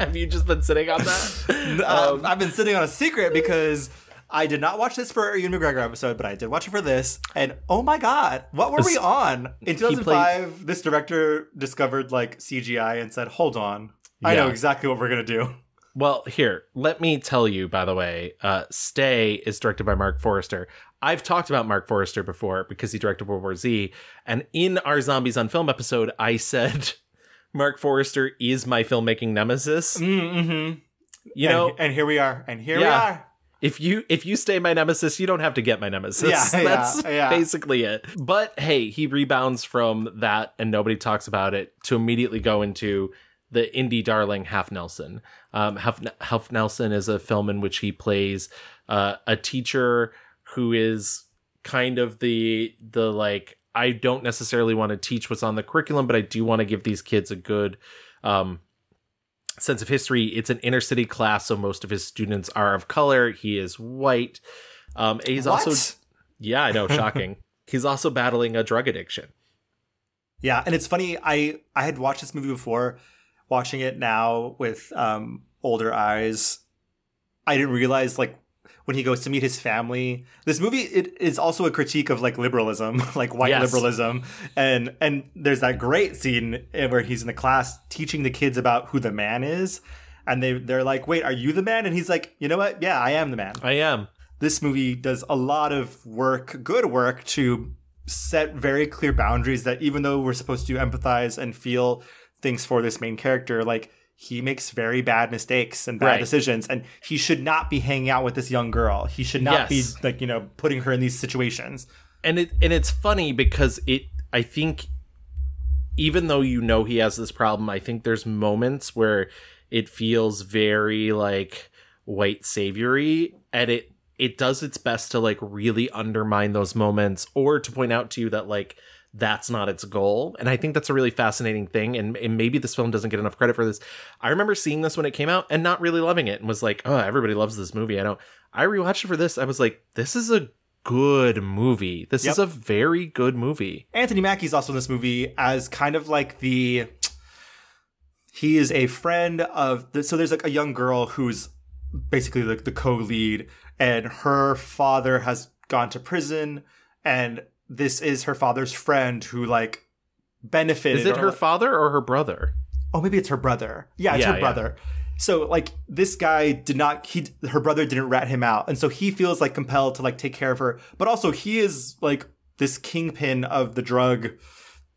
Have you just been sitting on that? I've been sitting on a secret because I did not watch this for a Ewan McGregor episode, but I did watch it for this. And oh my God, what were we on? In 2005, this director discovered like CGI and said, hold on, I know exactly what we're going to do. Well, here, let me tell you, by the way, Stay is directed by Mark Forrester. I've talked about Mark Forrester before because he directed World War Z. And in our Zombies on Film episode, I said Mark Forrester is my filmmaking nemesis. Mm-hmm. You know, and here we are. And here we are. If you stay my nemesis, you don't have to get my nemesis. That's basically it. But hey, he rebounds from that and nobody talks about it to immediately go into the indie darling Half Nelson. Half Nelson is a film in which he plays a teacher who is kind of the like, I don't necessarily want to teach what's on the curriculum, but I do want to give these kids a good sense of history. It's an inner city class, so most of his students are of color. He is white. He's also, yeah, I know, shocking. He's also battling a drug addiction. Yeah, and it's funny, I had watched this movie before. Watching it now with older eyes, I didn't realize, like, when he goes to meet his family. This movie, it is also a critique of like liberalism, like white liberalism. And there's that great scene where he's in the class teaching the kids about who the man is. And they're like, wait, are you the man? And he's like, you know what? Yeah, I am the man. I am. This movie does a lot of work, good work, to set very clear boundaries that even though we're supposed to empathize and feel things for this main character, like he makes very bad mistakes and bad decisions, and he should not be hanging out with this young girl. He should not be like, you know, putting her in these situations. And it's funny because I think even though you know he has this problem, I think there's moments where it feels very like white saviory, and it does its best to like really undermine those moments or to point out to you that like that's not its goal. And I think that's a really fascinating thing. And maybe this film doesn't get enough credit for this. I remember seeing this when it came out and not really loving it and was like, oh, everybody loves this movie. I rewatched it for this. I was like, this is a good movie. This is a very good movie. Anthony Mackie's also in this movie as kind of like he is a friend of so there's like a young girl who's basically like the co-lead, and her father has gone to prison, and this is her father's friend who like benefited. Is it her father or her brother? Oh, maybe it's her brother. Yeah, it's her brother. So like this guy her brother didn't rat him out, and so he feels like compelled to like take care of her, but also he is like this kingpin of the drug,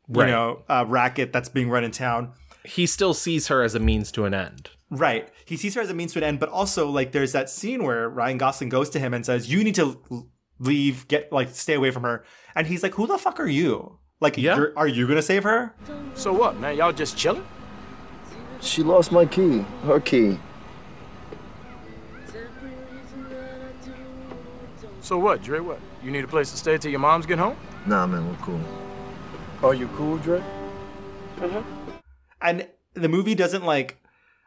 racket that's being run in town. He still sees her as a means to an end. Right. He sees her as a means to an end, but also like there's that scene where Ryan Gosling goes to him and says, you need to leave, stay away from her. And he's like, who the fuck are you? Like, are you going to save her? So what, man? Y'all just chilling? She lost my key. Her key. So what, Dre? What? You need a place to stay till your moms get home? Nah, man, we're cool. Are you cool, Dre? And the movie doesn't like,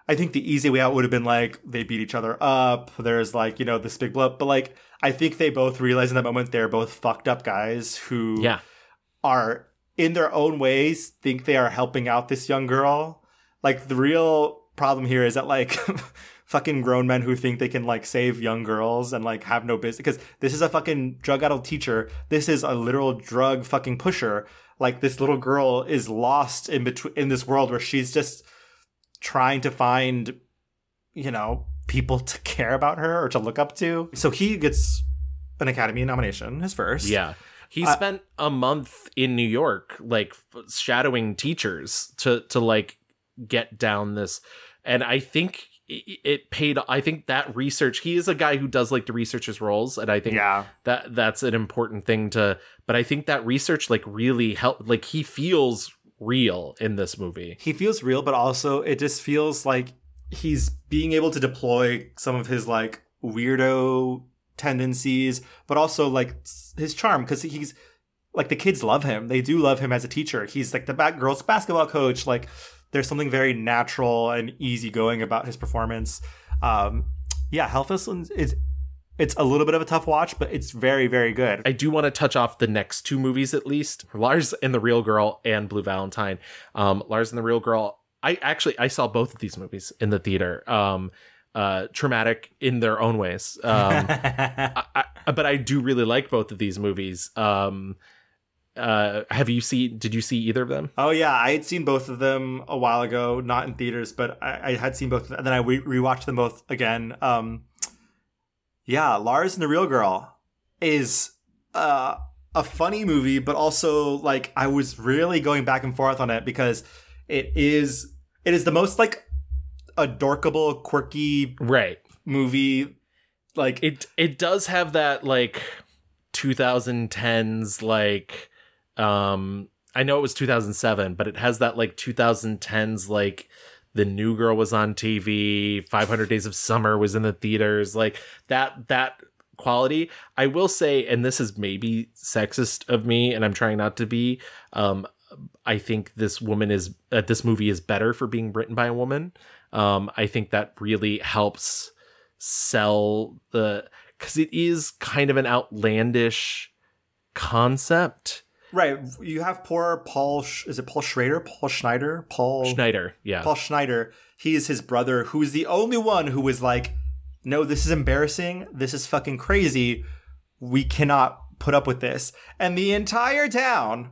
I think the easy way out would have been like, they beat each other up. There's like, you know, this big blow up. But like, I think they both realize in that moment they're both fucked up guys who are in their own ways think they are helping out this young girl. Like the real problem here is that like fucking grown men who think they can like save young girls and like have no business, because this is a fucking drug-addled teacher. This is a literal drug fucking pusher. Like this little girl is lost in this world where she's just trying to find, you know, people to care about her or to look up to. So he gets an Academy nomination, his first. Yeah. He spent a month in New York, like shadowing teachers to like get down this. And I think it paid. I think that research, he is a guy who does like to research his roles. And I think that's an important thing but I think that research like really helped. Like he feels real in this movie. He feels real, but also it just feels like he's being able to deploy some of his like weirdo tendencies, but also like his charm, because he's like, the kids love him. They do love him as a teacher. He's like the girls basketball coach. Like there's something very natural and easygoing about his performance. Hellfest it's a little bit of a tough watch, but it's very, very good. I do want to touch off the next two movies at least. Lars and the Real Girl and Blue Valentine. Lars and the Real Girl, I saw both of these movies in the theater. Traumatic in their own ways. But I do really like both of these movies. Did you see either of them? Oh yeah, I had seen both of them a while ago, not in theaters, but I had seen both of them, and then I rewatched them both again. Lars and the Real Girl is a funny movie, but also like I was really going back and forth on it because it is the most like adorkable, quirky movie. Like it does have that like 2010s like I know it was 2007, but it has that like 2010s like The New Girl was on TV, 500 Days of Summer was in the theaters, like that quality. I will say, and this is maybe sexist of me, and I'm trying not to be, I think this movie is better for being written by a woman. I think that really helps sell because it is kind of an outlandish concept. Right. You have poor Paul, is it Paul Schrader? Paul Schneider? Paul Schneider, yeah. Paul Schneider. He is his brother, who is the only one who was like, no, this is embarrassing. This is fucking crazy. We cannot put up with this. And the entire town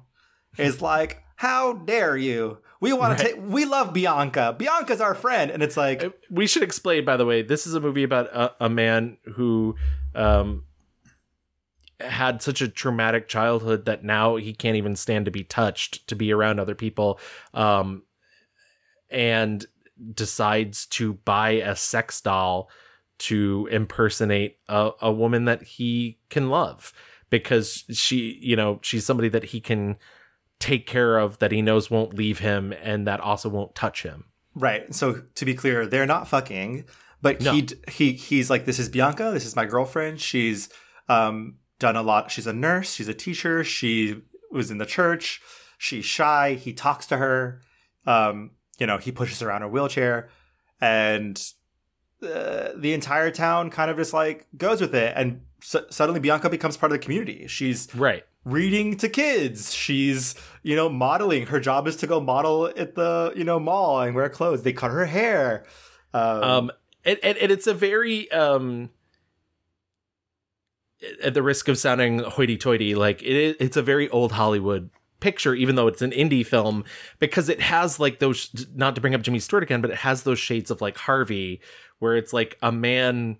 is like, how dare you? We want to we love Bianca. Bianca's our friend. And it's like, we should explain, by the way, this is a movie about a man who had such a traumatic childhood that now he can't even stand to be touched, to be around other people, and decides to buy a sex doll to impersonate a woman that he can love, because she's somebody that he can take care of, that he knows won't leave him, and that also won't touch him. Right. So to be clear, they're not fucking, but no. He's like, this is Bianca. This is my girlfriend. She's done a lot. She's a nurse. She's a teacher. She was in the church. She's shy. He talks to her. He pushes her around her wheelchair, and the entire town kind of just like goes with it. And suddenly Bianca becomes part of the community. She's reading to kids. She's, modeling. Her job is to go model at the, mall and wear clothes. They cut her hair. And it's a very, at the risk of sounding hoity-toity, like it's a very old Hollywood picture, even though it's an indie film, because it has like those, not to bring up Jimmy Stewart again, but it has those shades of like Harvey, where it's like a man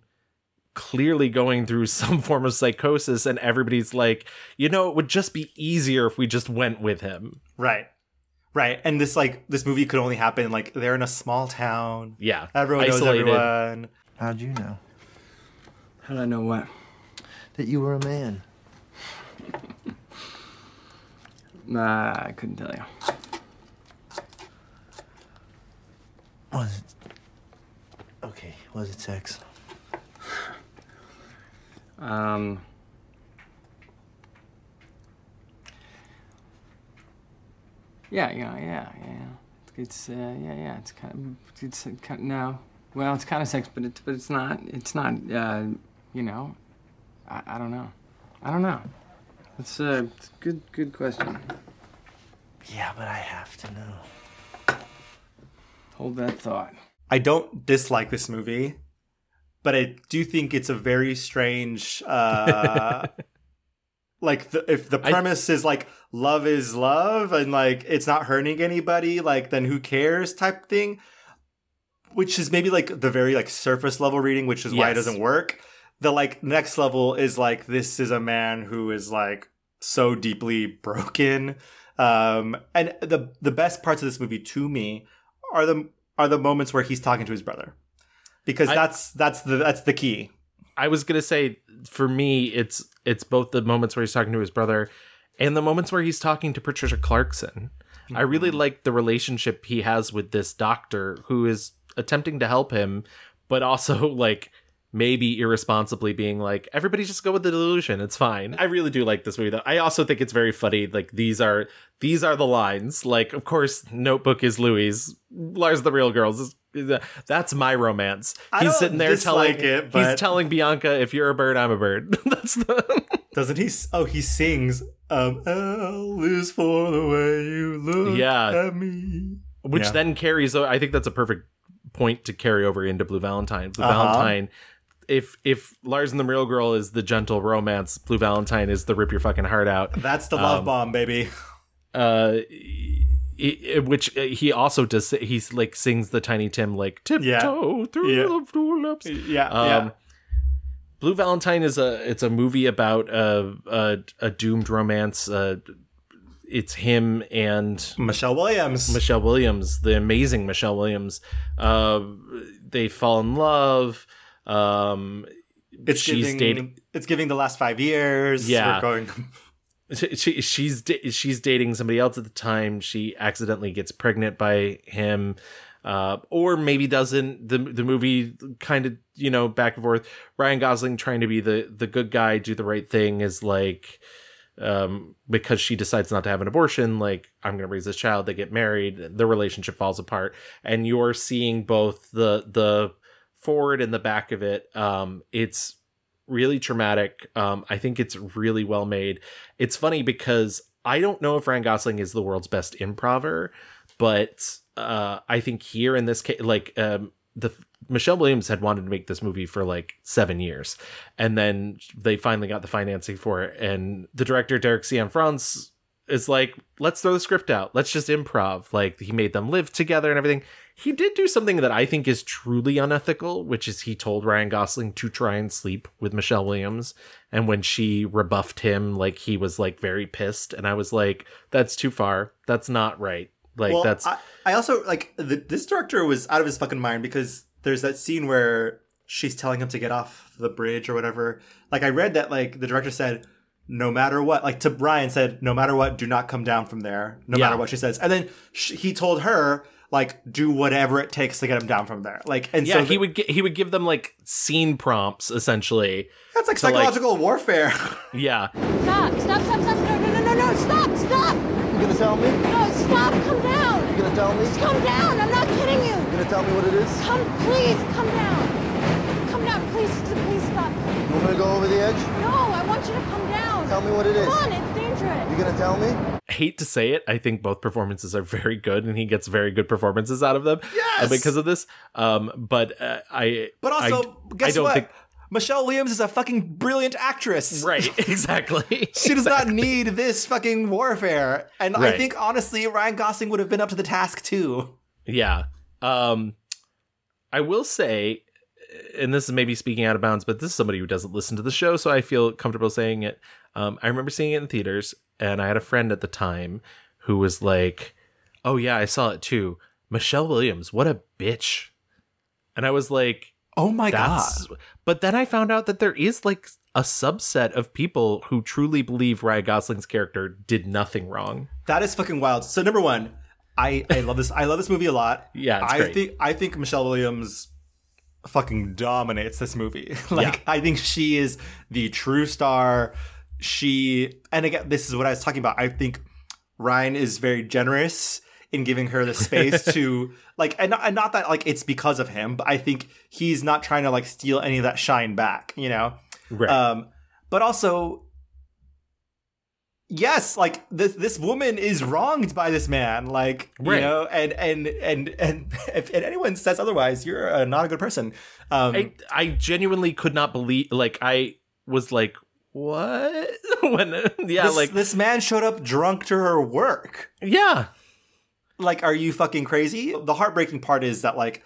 clearly going through some form of psychosis, and everybody's like, it would just be easier if we just went with him. Right. And this movie could only happen, like, they're in a small town. Yeah. Everyone isolated. knows everyone. How'd you know? How'd I know what? That you were a man. Nah, I couldn't tell you. Was it? Okay, was it sex? Yeah. It's it's kind of no. Well, it's kind of sex, but it's not. It's not. I don't know. It's a good question. Yeah, but I have to know. Hold that thought. I don't dislike this movie, but I do think it's a very strange, if the premise is like love is love and like it's not hurting anybody, like then who cares type thing, which is maybe like the very like surface level reading, which is why it doesn't work. The like next level is like, this is a man who is like so deeply broken. And the best parts of this movie to me are the moments where he's talking to his brother, because that's the key. I was going to say, for me, it's both the moments where he's talking to his brother and the moments where he's talking to Patricia Clarkson. Mm-hmm. I really like the relationship he has with this doctor who is attempting to help him, but also like maybe irresponsibly being like, everybody just go with the delusion, it's fine. I really do like this movie though. I also think it's very funny. Like these are the lines. Like, of course, Notebook is Louis. Lars the Real Girls that's my romance. He's sitting there he's telling Bianca, if you're a bird, I'm a bird. That's the Doesn't he? Oh, he sings L is for the way you look at me. Which then carries, I think that's a perfect point to carry over into Blue Valentine. Blue Valentine, if Lars and the Real Girl is the gentle romance, Blue Valentine is the rip your fucking heart out. That's the love bomb, baby. Which he also does. He's like sings the Tiny Tim like tiptoe through the tulips. Blue Valentine is a movie about a doomed romance. It's him and Michelle Williams, the amazing Michelle Williams. They fall in love. It's giving the last 5 years. Yeah. We're going. She's dating somebody else at the time. She accidentally gets pregnant by him, or maybe doesn't. The movie kind of, back and forth. Ryan Gosling trying to be the good guy, do the right thing, is like, because she decides not to have an abortion, like, I'm going to raise this child. They get married. The relationship falls apart, and you're seeing both the forward and the back of it. It's really traumatic. I think it's really well made. It's funny because I don't know if Ryan Gosling is the world's best improver, but I think here in this case, like, Michelle Williams had wanted to make this movie for like 7 years, and then they finally got the financing for it. And the director, Derek Cianfrance, is like, let's throw the script out. Let's just improv. Like, he made them live together and everything. He did do something that I think is truly unethical, which is he told Ryan Gosling to try and sleep with Michelle Williams. And when she rebuffed him, like, he was like very pissed. And I was like, that's too far. That's not right. Like, well, that's... I also, like, this director was out of his fucking mind, because there's that scene where she's telling him to get off the bridge or whatever. Like, I read that, like, the director said, no matter what, like, to Ryan said, no matter what, do not come down from there, no matter what she says. And then he told her, like, do whatever it takes to get him down from there. Like, and yeah, so he would give them like scene prompts, essentially. That's like psychological warfare. Yeah. Stop, no, stop. You gonna tell me? No, stop, come down. You gonna tell me? Just come down, I'm not kidding you. You gonna tell me what it is? Please, come down. Come down, please stop. You want me to go over the edge? No, I want you to come down. Tell me what it is. Come on, it's dangerous. You gonna tell me? I hate to say it, I think both performances are very good, and he gets very good performances out of them. Yes! Because of this. But also, guess what? Michelle Williams is a fucking brilliant actress. Right, exactly. She does not need this fucking warfare. And I think, honestly, Ryan Gosling would have been up to the task, too. Yeah. I will say, and this is maybe speaking out of bounds, but this is somebody who doesn't listen to the show, so I feel comfortable saying it. I remember seeing it in theaters, and I had a friend at the time who was like, oh yeah, I saw it too. Michelle Williams, what a bitch. And I was like, oh my God. But then I found out that there is like a subset of people who truly believe Ryan Gosling's character did nothing wrong. That is fucking wild. So number one, I love this. I love this movie a lot. Yeah, it's great. I think Michelle Williams fucking dominates this movie. I think she is the true star. And again, this is what I was talking about. I think Ryan is very generous in giving her the space to and not that like it's because of him, but I think he's not trying to like steal any of that shine back, you know? Right. But also, yes, like this woman is wronged by this man, like, you know, and if anyone says otherwise, you're not a good person. I genuinely could not believe, like, I was like, what? This man showed up drunk to her work. Yeah. Like, are you fucking crazy? The heartbreaking part is that, like,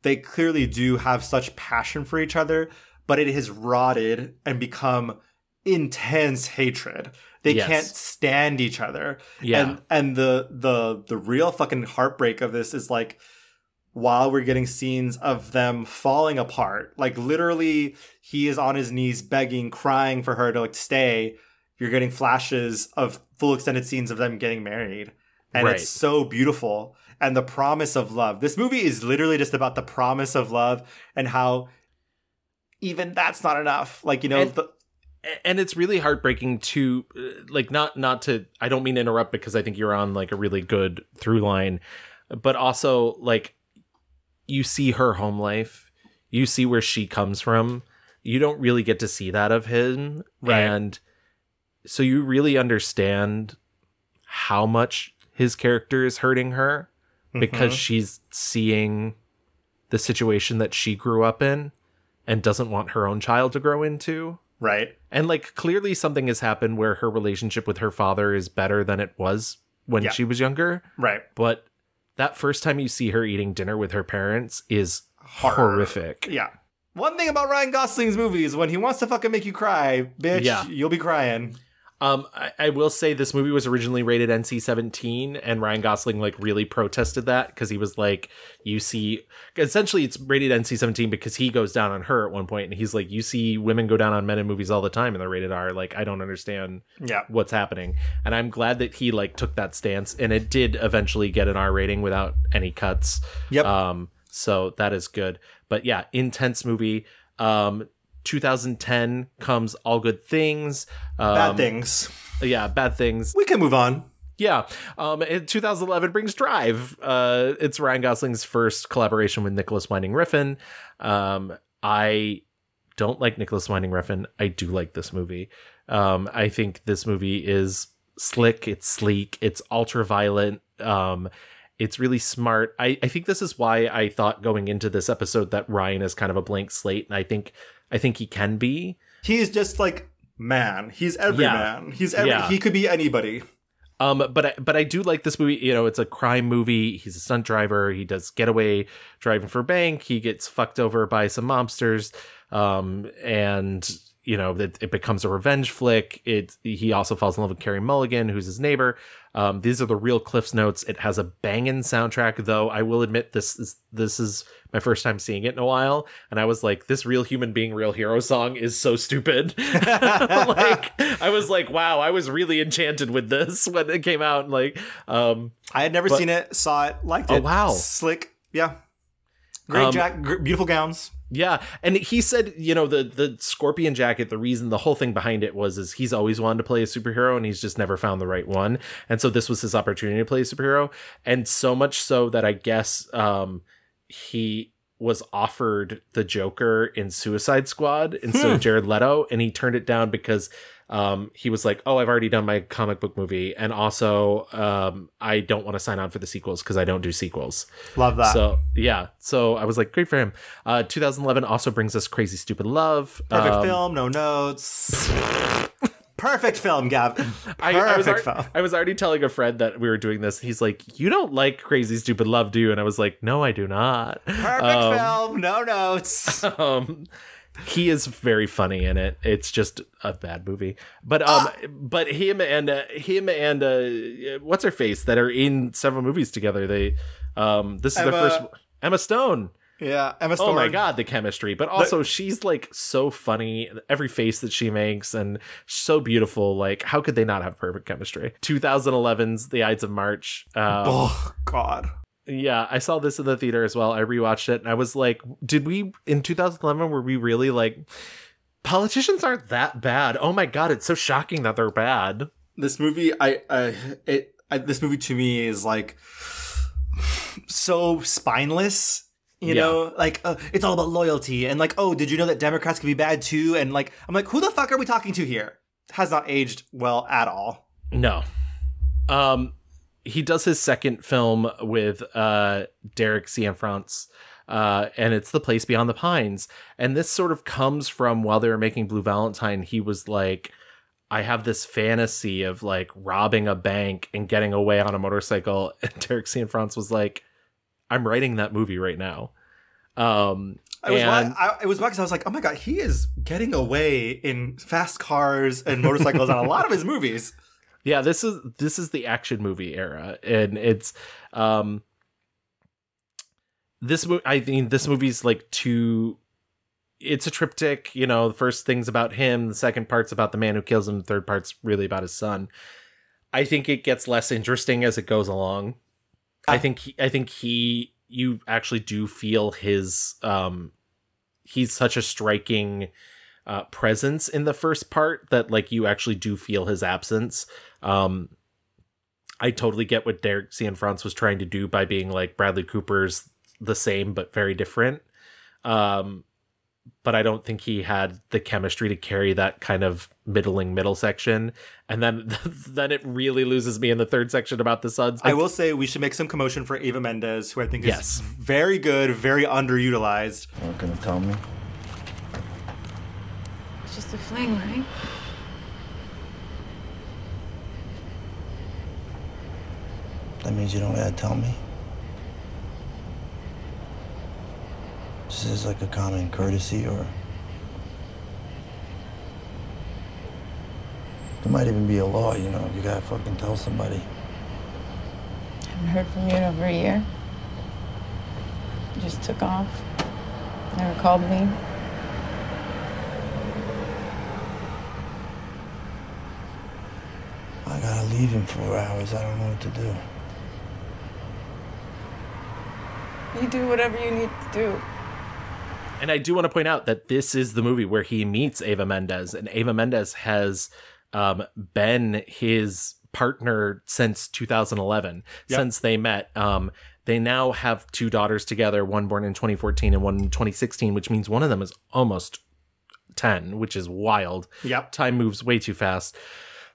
they clearly do have such passion for each other, but it has rotted and become intense hatred. They can't stand each other. Yeah. And the real fucking heartbreak of this is, like, while we're getting scenes of them falling apart, like, literally he is on his knees begging, crying for her to, like, stay. You're getting flashes of full extended scenes of them getting married. And it's so beautiful. And the promise of love. This movie is literally just about the promise of love and how even that's not enough. Like, you know... And it's really heartbreaking to, like, not to... I don't mean to interrupt because I think you're on, like, a really good through line. But also, like, you see her home life. You see where she comes from. You don't really get to see that of him. Right. And so you really understand how much his character is hurting her because she's seeing the situation that she grew up in and doesn't want her own child to grow into. Right. And, like, clearly something has happened where her relationship with her father is better than it was when she was younger. Right. But that first time you see her eating dinner with her parents is horrific. Yeah. One thing about Ryan Gosling's movies, when he wants to fucking make you cry, bitch, you'll be crying. I will say this movie was originally rated NC-17, and Ryan Gosling, like, really protested that because he was like, you see, essentially it's rated NC-17 because he goes down on her at one point, and he's like, you see women go down on men in movies all the time, and they're rated R. Like, I don't understand what's happening. And I'm glad that he, like, took that stance, and it did eventually get an R rating without any cuts. Yep. So that is good. But yeah, intense movie. 2010 comes All Good Things. Bad Things. Yeah, Bad Things. We can move on. Yeah. 2011 brings Drive. It's Ryan Gosling's first collaboration with Nicholas Winding Refn. I don't like Nicholas Winding Refn. I do like this movie. I think this movie is slick. It's sleek. It's ultra violent. It's really smart. I think this is why I thought going into this episode that Ryan is kind of a blank slate, and I think he can be. He's just like man. He's every man. He could be anybody. But I do like this movie. You know, it's a crime movie. He's a stunt driver. He does getaway driving for bank. He gets fucked over by some mobsters. And you know, it becomes a revenge flick. He also falls in love with Carey Mulligan, who's his neighbor. These are the real Cliff's Notes. It has a banging soundtrack, though I will admit this is my first time seeing it in a while, and I was like, this Real Human Being, Real Hero song is so stupid. Like, I was like, wow, I was really enchanted with this when it came out. Like, I had never seen it, saw it, liked it. Oh wow, slick, yeah, great beautiful gowns. Yeah, and he said, you know, the scorpion jacket, the reason, the whole thing behind it is he's always wanted to play a superhero and he's just never found the right one. And so this was his opportunity to play a superhero. And so much so that I guess he was offered the Joker in Suicide Squad instead of Jared Leto, and he turned it down because he was like, oh, I've already done my comic book movie, and also I don't want to sign on for the sequels because I don't do sequels. Love that. So yeah, so I was like, great for him. 2011 also brings us Crazy Stupid Love. Perfect film, no notes. Perfect film, Gavin. I was already telling a friend that we were doing this. He's like, you don't like Crazy Stupid Love, do you? And I was like, no, I do not. Perfect film, no notes. He is very funny in it. It's just a bad movie. But him and what's her face that are in several movies together. This is their first. Emma Stone. Yeah, Emma Stone. Oh my god, the chemistry. But also she's like so funny. Every face that she makes and so beautiful. Like, how could they not have perfect chemistry? 2011's The Ides of March. Oh god. Yeah, I saw this in the theater as well. I rewatched it and I was like, in 2011, were we really like, politicians aren't that bad? Oh my god, it's so shocking that they're bad. This movie, this movie to me is like so spineless. You know, like it's all about loyalty and like, oh, did you know that Democrats can be bad too? And like, I'm like, who the fuck are we talking to here? Has not aged well at all. No. He does his second film with Derek Cianfrance, and it's The Place Beyond the Pines. And this sort of comes from while they were making Blue Valentine, he was like, I have this fantasy of like robbing a bank and getting away on a motorcycle. And Derek Cianfrance was like, I'm writing that movie right now. It was because I was like, oh my god, he is getting away in fast cars and motorcycles on a lot of his movies. Yeah, this is the action movie era, and it's this movie. I think this movie's like it's a triptych. You know, the first thing's about him, the second part's about the man who kills him, the third part's really about his son. I think it gets less interesting as it goes along. I think you actually do feel his he's such a striking presence in the first part that like you actually do feel his absence. I totally get what Derek Cianfrance was trying to do by being like Bradley Cooper's the same but very different. But I don't think he had the chemistry to carry that kind of middle section. And then it really loses me in the third section about the sons. I will say we should make some commotion for Eva Mendes, who I think is very good, very underutilized. You're not gonna tell me? It's just a fling, right? That means you don't gotta tell me? This is like a common courtesy, or there might even be a law, you know, you gotta fucking tell somebody. Haven't heard from you in over a year. You just took off. Never called me. I gotta leave in 4 hours. I don't know what to do. You do whatever you need to do. And I do want to point out that this is the movie where he meets Eva Mendes, and Eva Mendes has been his partner since 2011, since they met. They now have 2 daughters together, one born in 2014 and one in 2016, which means one of them is almost 10, which is wild. Yep. Time moves way too fast.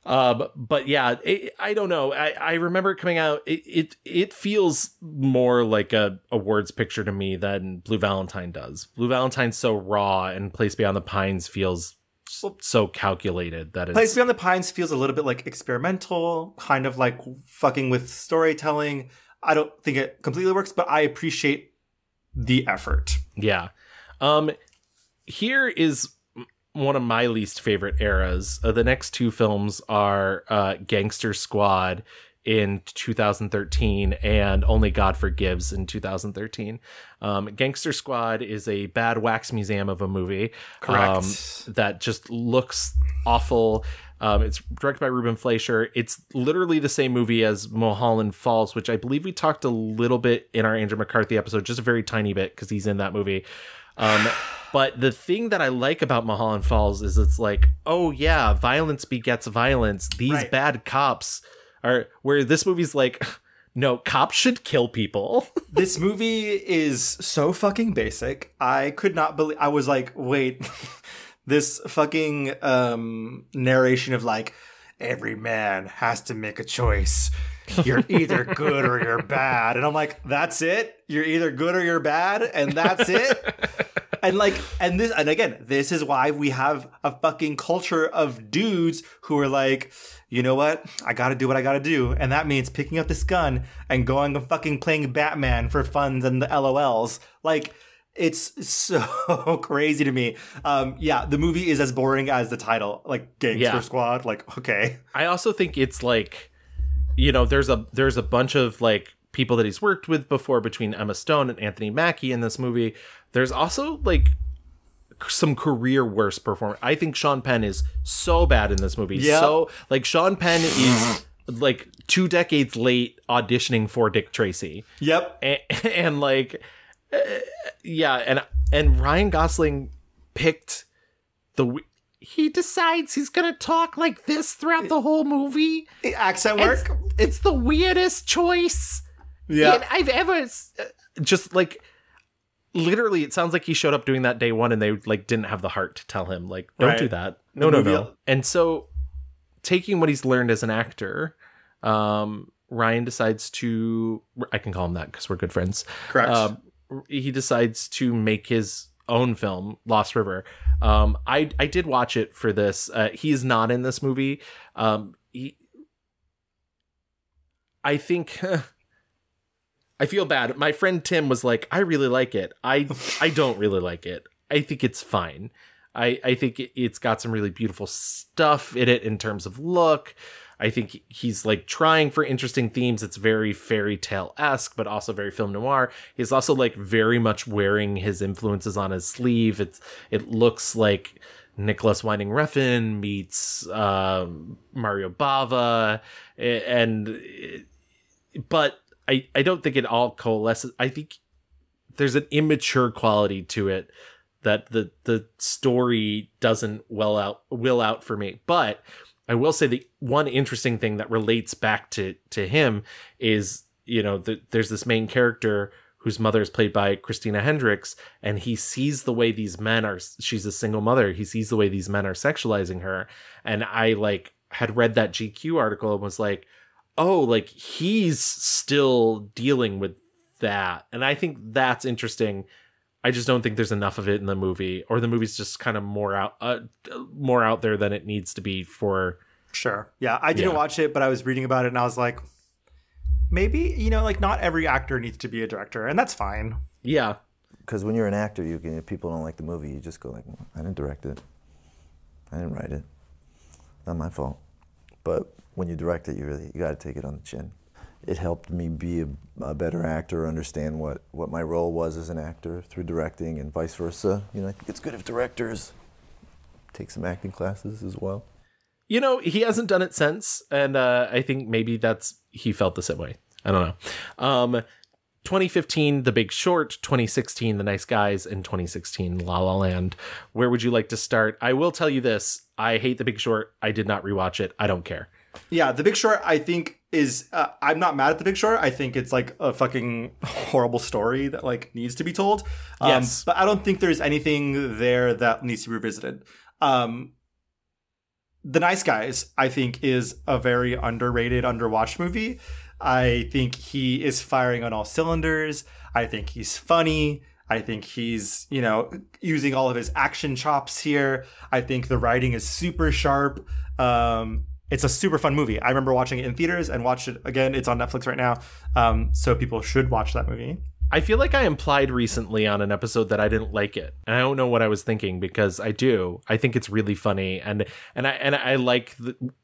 But yeah, I don't know. I remember it coming out. It feels more like a awards picture to me than Blue Valentine does. Blue Valentine's so raw, and Place Beyond the Pines feels so calculated that Place Beyond the Pines feels a little bit like experimental, kind of like fucking with storytelling. I don't think it completely works, but I appreciate the effort. Yeah. Here is one of my least favorite eras. The next two films are Gangster Squad in 2013 and Only God Forgives in 2013. Gangster Squad is a bad wax museum of a movie. Correct. That just looks awful. It's directed by Ruben Fleischer. It's literally the same movie as Mulholland Falls, which I believe we talked a little bit in our Andrew McCarthy episode, just a very tiny bit because he's in that movie. But the thing that I like about Mulholland Falls is it's like, oh yeah, violence begets violence. These bad cops are, where this movie's like, no, cops should kill people. This movie is so fucking basic. I could not believe, I was like, wait, this fucking narration of like, every man has to make a choice. You're either good or you're bad. And I'm like, that's it? You're either good or you're bad? And that's it? And again, this is why we have a fucking culture of dudes who are like, you know what? I gotta do what I gotta do. And that means picking up this gun and going and fucking playing Batman for funds and the LOLs. Like, it's so crazy to me. Yeah, the movie is as boring as the title, like Gangster Squad. Like, okay. I also think it's like, you know, there's a bunch of like people that he's worked with before between Emma Stone and Anthony Mackie in this movie. There's also like some career worst performance. I think Sean Penn is so bad in this movie. Yep. So like Sean Penn is like 2 decades late auditioning for Dick Tracy. Yep. And like, yeah. And Ryan Gosling picked he decides he's going to talk like this throughout the whole movie. Accent work. It's the weirdest choice. Yeah. I've ever just like, literally, it sounds like he showed up doing that day one and they like didn't have the heart to tell him like, don't do that. No. And so taking what he's learned as an actor, Ryan decides to, I can call him that because we're good friends. Correct. He decides to make his own film, Lost River. I did watch it for this. He's not in this movie. I think I feel bad. My friend Tim was like, I really like it. I don't really like it. I think it's fine. I think it's got some really beautiful stuff in it in terms of look. I think he's like trying for interesting themes. It's very fairy tale-esque, but also very film noir. He's also like very much wearing his influences on his sleeve. It looks like Nicholas Winding Refn meets Mario Bava, but I don't think it all coalesces. I think there's an immature quality to it that the story doesn't will out for me. But I will say the one interesting thing that relates back to him is, you know, there's this main character whose mother is played by Christina Hendricks, and he sees the way these men are, she's a single mother, he sees the way these men are sexualizing her. And I like had read that GQ article and was like, oh, like he's still dealing with that. And I think that's interesting. I just don't think there's enough of it in the movie, or the movie's just kind of more out there than it needs to be for. Sure. Yeah. I didn't watch it, but I was reading about it and I was like, maybe, you know, like not every actor needs to be a director, and that's fine. Yeah. Because when you're an actor, if people don't like the movie, you just go like, well, I didn't direct it. I didn't write it. Not my fault. But when you direct it, you got to take it on the chin. It helped me be a better actor, understand what my role was as an actor through directing, and vice versa. You know, I think it's good if directors take some acting classes as well. You know, he hasn't done it since, and I think maybe he felt the same way. I don't know. 2015, The Big Short. 2016, The Nice Guys. And 2016, La La Land. Where would you like to start? I will tell you this. I hate The Big Short. I did not rewatch it. I don't care. Yeah, The Big Short, I think is, I'm not mad at The Big Short. I think it's like a fucking horrible story that like needs to be told. Yes. But I don't think there's anything there that needs to be revisited. The Nice Guys, I think, is a very underrated, underwatched movie. I think he is firing on all cylinders. I think he's funny. I think he's, using all of his action chops here. I think the writing is super sharp. It's a super fun movie. I remember watching it in theaters and watched it again. It's on Netflix right now. So people should watch that movie. I feel like I implied recently on an episode that I didn't like it. And I don't know what I was thinking, because I do. I think it's really funny, and I like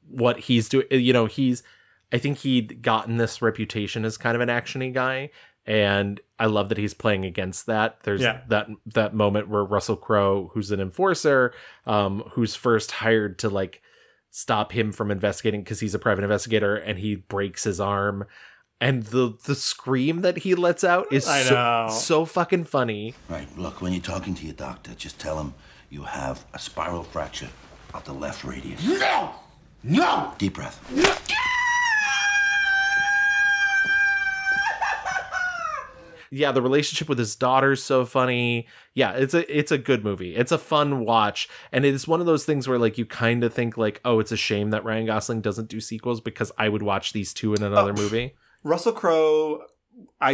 what he's doing. I think he'd gotten this reputation as kind of an action-y guy, and I love that he's playing against that. There's that moment where Russell Crowe, who's an enforcer, who's first hired to like stop him from investigating because he's a private investigator, and he breaks his arm. And the scream that he lets out is so fucking funny. Right, look, when you're talking to your doctor, just tell him you have a spiral fracture of the left radius. No! Deep breath. Yeah, the relationship with his daughter's so funny. Yeah, it's a good movie. It's a fun watch. And it is one of those things where like you kind of think like, oh, it's a shame that Ryan Gosling doesn't do sequels, because I would watch these two in another movie. Russell Crowe,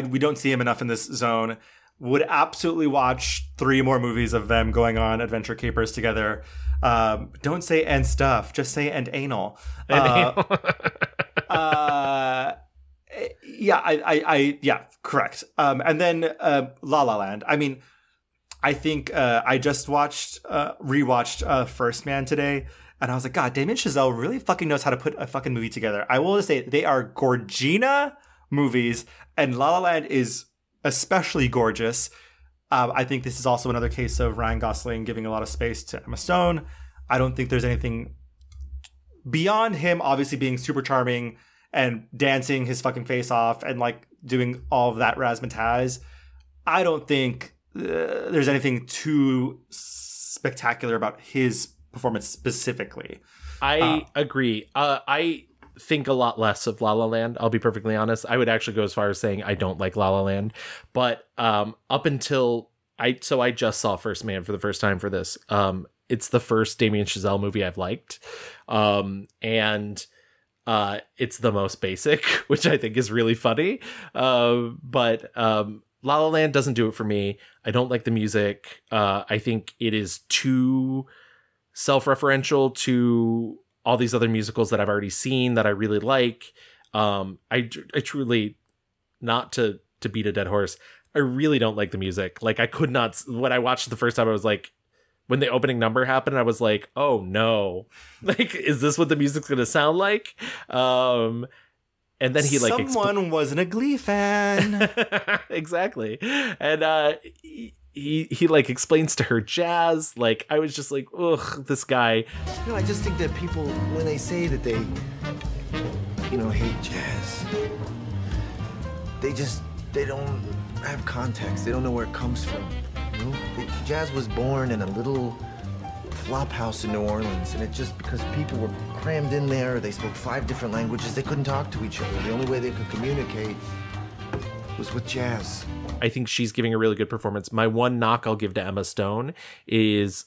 we don't see him enough in this zone. Would absolutely watch 3 more movies of them going on adventure capers together. Don't say and stuff, just say and anal. Yeah, yeah, correct. And then La La Land. I mean, I think I just rewatched First Man today, and I was like, God, Damien Chazelle really fucking knows how to put a fucking movie together. I will just say they are gorgina movies, and La La Land is especially gorgeous. I think this is also another case of Ryan Gosling giving a lot of space to Emma Stone. I don't think there's anything beyond him obviously being super charming and dancing his fucking face off and like doing all of that razzmatazz. I don't think there's anything too spectacular about his performance specifically. I agree. I think a lot less of La La Land. I'll be perfectly honest. I would actually go as far as saying I don't like La La Land. But up until I just saw First Man for the first time for this. It's the first Damien Chazelle movie I've liked. And it's the most basic, which I think is really funny. But La La Land doesn't do it for me. I don't like the music. I think it is too self-referential to all these other musicals that I've already seen that I really like. I truly, not to beat a dead horse, I really don't like the music. Like I could not, when I watched it the first time, I was like, when the opening number happened, I was like, oh no, like, is this what the music's going to sound like? And then he like, someone wasn't a Glee fan. Exactly. And, he like explains to her jazz. Like I was just like, ugh, this guy. I just think that people, when they say that they, hate jazz, they don't have context. They don't know where it comes from. Jazz was born in a little flop house in New Orleans, and it just because people were crammed in there, they spoke 5 different languages, they couldn't talk to each other. The only way they could communicate was with jazz. I think she's giving a really good performance. My one knock I'll give to Emma Stone is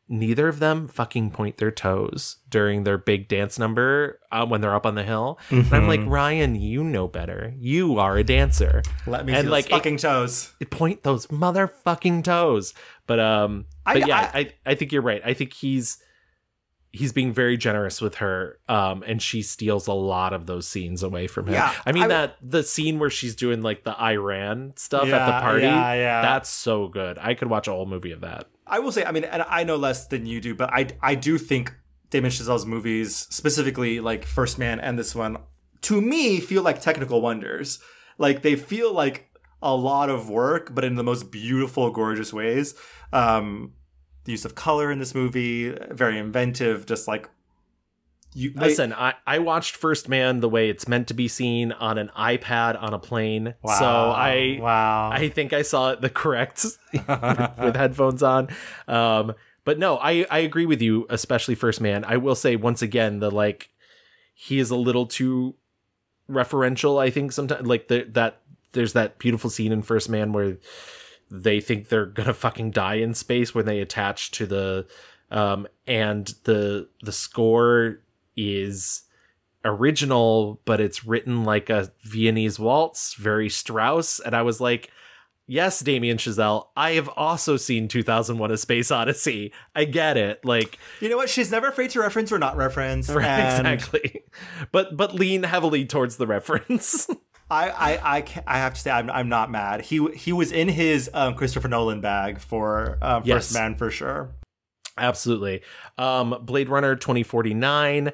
neither of them fucking point their toes during their big dance number when they're up on the hill. Mm-hmm. And I'm like, Ryan, you know better. You are a dancer. Let me see those fucking toes. Point those motherfucking toes. But I think you're right. I think he's being very generous with her, and she steals a lot of those scenes away from him. Yeah, I mean, the scene where she's doing like the Iran stuff at the party, that's so good. I could watch a whole movie of that. I will say, I mean, and I know less than you do, but I do think Damien Chazelle's movies, specifically like First Man and this one, to me feel like technical wonders. Like they feel like a lot of work, but in the most beautiful, gorgeous ways. The use of color in this movie, very inventive, just like... I watched First Man the way it's meant to be seen on an iPad on a plane. Wow. So I think I saw it the correct with headphones on. But no, I agree with you, especially First Man. I will say once again, he is a little too referential, I think, sometimes. Like there's that beautiful scene in First Man where they think they're gonna fucking die in space when they attach to the And the score is original, but it's written like a Viennese waltz, very Strauss. And I was like, yes, Damien Chazelle, I have also seen 2001: A Space Odyssey. I get it. Like, you know what? She's never afraid to reference or not reference. Right, exactly. But lean heavily towards the reference. I have to say I'm not mad. He was in his Christopher Nolan bag for Yes. First Man for sure. Absolutely. Blade Runner 2049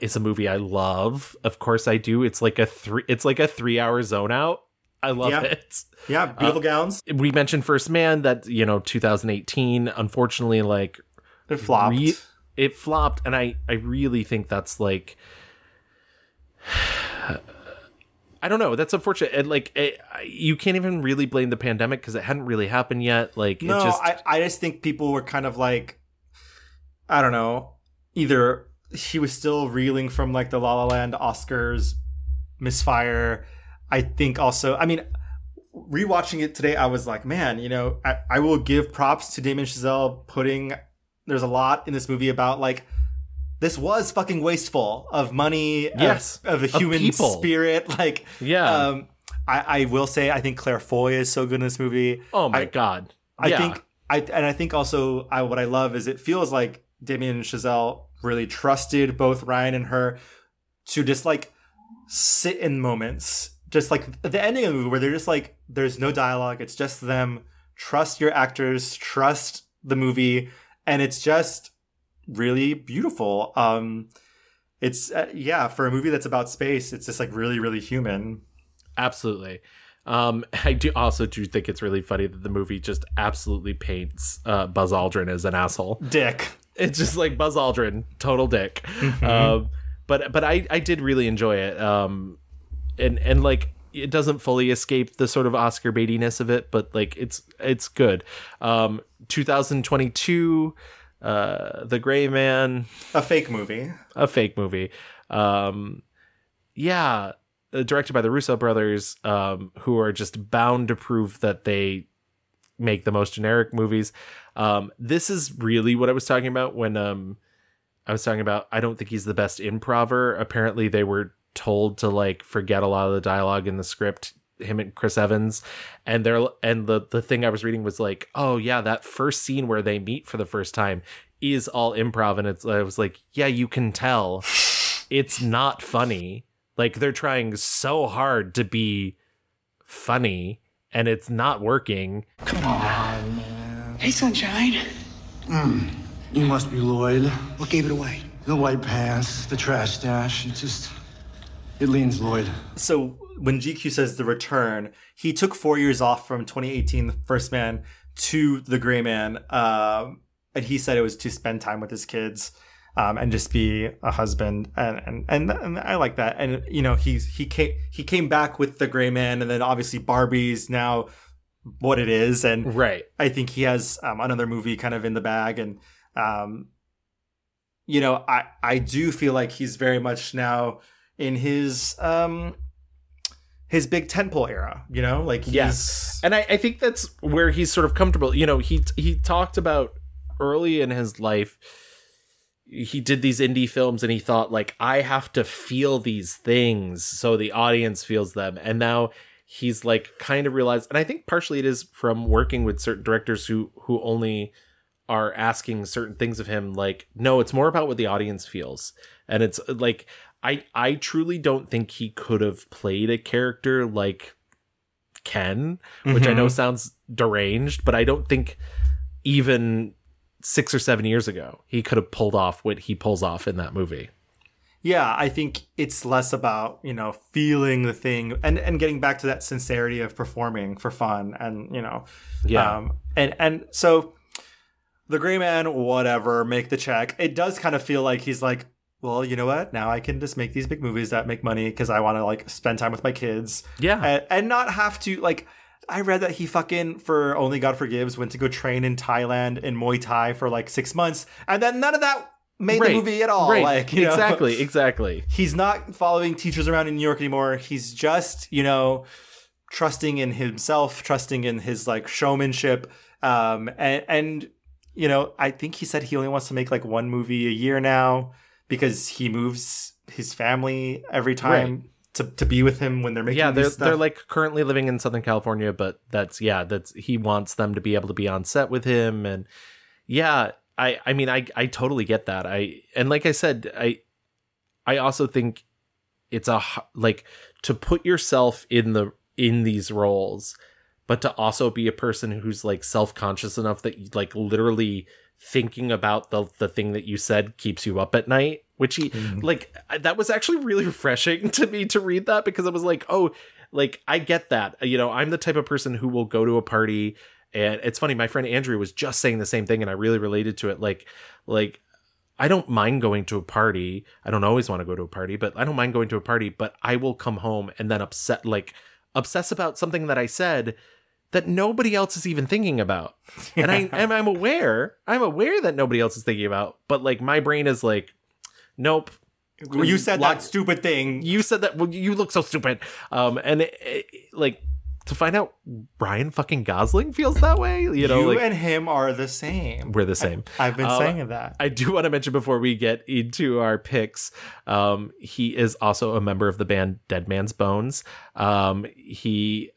is a movie I love. Of course I do. It's like a 3-hour zone out. I love it. Yeah, beautiful gowns. We mentioned First Man, that 2018, unfortunately, like it flopped. It flopped, and I really think that's like, I don't know. That's unfortunate. And like, you can't even really blame the pandemic because it hadn't really happened yet. Like, no, I just think people were kind of like, I don't know, either he was still reeling from like the La La Land Oscars misfire. I think also, I mean, rewatching it today, I was like, man, I will give props to Damien Chazelle there's a lot in this movie about like, this was fucking wasteful of money, yes, of a human spirit. Like, yeah. I will say, I think Claire Foy is so good in this movie. Oh my God. I think also what I love is it feels like Damien Chazelle really trusted both Ryan and her to just like sit in moments. Just like at the ending of the movie where they're just like, there's no dialogue. It's just them. Trust your actors, trust the movie. And it's just really beautiful. It's for a movie that's about space, it's just like really, really human. Absolutely. I do think it's really funny that the movie just absolutely paints Buzz Aldrin as an asshole. Dick. It's just like Buzz Aldrin, total dick. Mm-hmm. But I did really enjoy it. And like, it doesn't fully escape the sort of Oscar baitiness of it, but like it's good. 2022, The Gray Man, a fake movie. Directed by the Russo brothers, who are just bound to prove that they make the most generic movies. This is really what I was talking about when I was talking about, I don't think he's the best improver. Apparently they were told to like forget a lot of the dialogue in the script, him and Chris Evans, and the thing I was reading was like, oh yeah, that first scene where they meet for the first time is all improv, and I was like, yeah, you can tell it's not funny. Like, they're trying so hard to be funny and it's not working. Come on, man. Hey, Sunshine. You must be Lloyd. What gave it away? The white pants, the trash stash. It leans Lloyd. So when GQ says The Return, he took 4 years off from 2018, The First Man, to The Gray Man. And he said it was to spend time with his kids and just be a husband. And I like that. And, he came back with The Gray Man, and then obviously Barbie's now what it is. And right. I think he has another movie kind of in the bag. And, I do feel like he's very much now in his big tentpole era, like yes. And I think that's where he's sort of comfortable. He talked about early in his life, he did these indie films and he thought like, I have to feel these things so the audience feels them. And now he's like kind of realized, and I think partially it is from working with certain directors who only are asking certain things of him. Like, no, it's more about what the audience feels. And it's like, I truly don't think he could have played a character like Ken, which I know sounds deranged, but I don't think even 6 or 7 years ago he could have pulled off what he pulls off in that movie. Yeah, I think it's less about, feeling the thing and getting back to that sincerity of performing for fun and, Yeah. And so The Gray Man, whatever, make the check. It does kind of feel like he's like, well, you know what? Now I can just make these big movies that make money because I want to like spend time with my kids. Yeah. And not have to like, I read that he fucking, for Only God Forgives, went to go train in Thailand in Muay Thai for like 6 months. And then none of that made the movie at all. Right. Like, Exactly. He's not following teachers around in New York anymore. He's just, trusting in himself, trusting in his like showmanship. And I think he said he only wants to make like one movie a year now because he moves his family every time to be with him when they're making they're like currently living in Southern California, but that's he wants them to be able to be on set with him. And I mean, I totally get that. And like I said, I also think it's like to put yourself in these roles, but to also be a person who's like self-conscious enough that you, like, literally thinking about the thing that you said keeps you up at night, which like, that was actually really refreshing to me to read that, because I was like, oh, like, I get that. I'm the type of person who will go to a party, and it's funny, my friend Andrew was just saying the same thing, and I really related to it. Like I don't mind going to a party. I don't always want to go to a party, but I don't mind going to a party, but I will come home and then obsess about something that I said that nobody else is even thinking about. And I'm aware that nobody else is thinking about, but like my brain is like, nope. You said that stupid thing. You said that. Well, you look so stupid. And like, to find out Ryan fucking Gosling feels that way, you and him are the same. We're the same. I've been saying that. I do want to mention before we get into our picks, he is also a member of the band Dead Man's Bones. He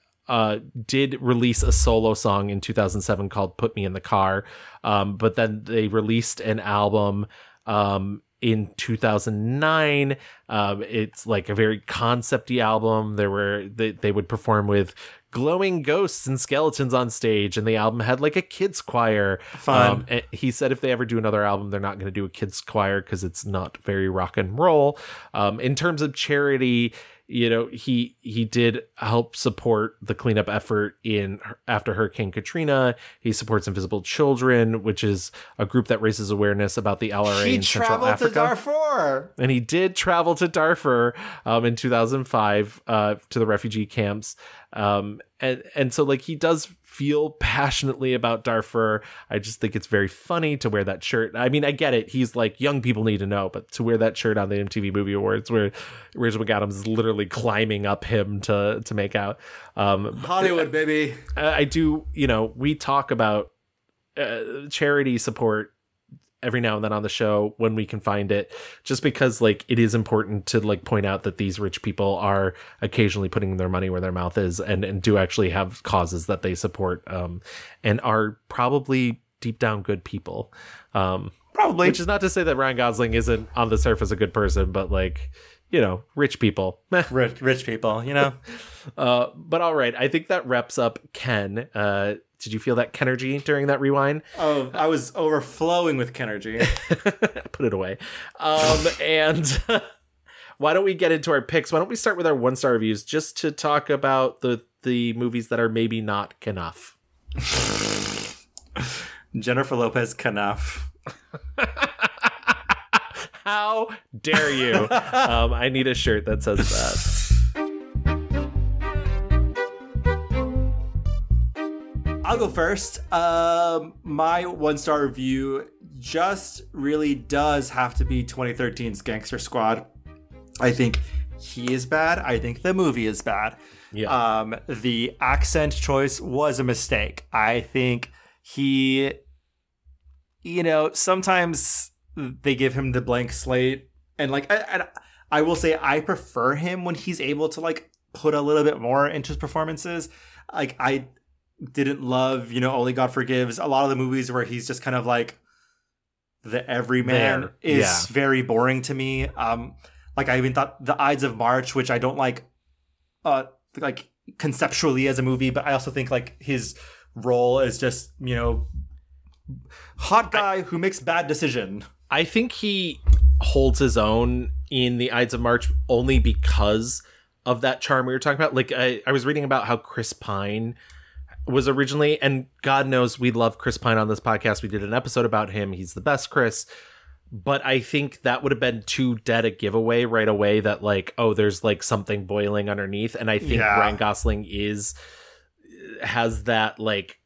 did release a solo song in 2007 called Put Me in the Car. But then they released an album in 2009. It's like a very concept-y album. They would perform with glowing ghosts and skeletons on stage, and the album had like a kids choir. Fun. And he said if they ever do another album, they're not going to do a kids choir because it's not very rock and roll. In terms of charity, he did help support the cleanup effort after Hurricane Katrina. He supports Invisible Children, which is a group that raises awareness about the LRA in Central Africa. He traveled to Darfur. And he did travel to Darfur in 2005 to the refugee camps. And so like he does feel passionately about Darfur. I just think it's very funny to wear that shirt. I mean, I get it. He's like, young people need to know, but to wear that shirt on the MTV Movie Awards where Rachel McAdams is literally climbing up him to make out. Hollywood, baby. I do, we talk about charity support every now and then on the show when we can find it, just because like it is important to like point out that these rich people are occasionally putting their money where their mouth is and do actually have causes that they support, and are probably deep down good people. Probably. Which is not to say that Ryan Gosling isn't on the surface a good person, but like, rich people. Rich people, But all right, I think that wraps up Ken. Did you feel that Kenergy during that rewind? Oh, I was overflowing with Kenergy. Put it away. And why don't we get into our picks? Why don't we start with our 1-star reviews just to talk about the movies that are maybe not enough. Jennifer Lopez Knuff. How dare you? I need a shirt that says that. I'll go first. My 1-star review just really does have to be 2013's Gangster Squad. I think he is bad. I think the movie is bad. Yeah. The accent choice was a mistake. I think he, sometimes they give him the blank slate, and like I will say I prefer him when he's able to like put a little bit more into his performances. Like I didn't love, Only God Forgives. A lot of the movies where he's just kind of like the everyman is very boring to me. Like I even thought The Ides of March, which I don't like conceptually as a movie, but I also think like his role is just, hot guy who makes bad decision. I think he holds his own in The Ides of March only because of that charm we were talking about. Like I was reading about how Chris Pine was originally, and God knows we love Chris Pine on this podcast. We did an episode about him. He's the best Chris. But I think that would have been too dead a giveaway right away that like, oh, there's like something boiling underneath. And I think Ryan Gosling has that like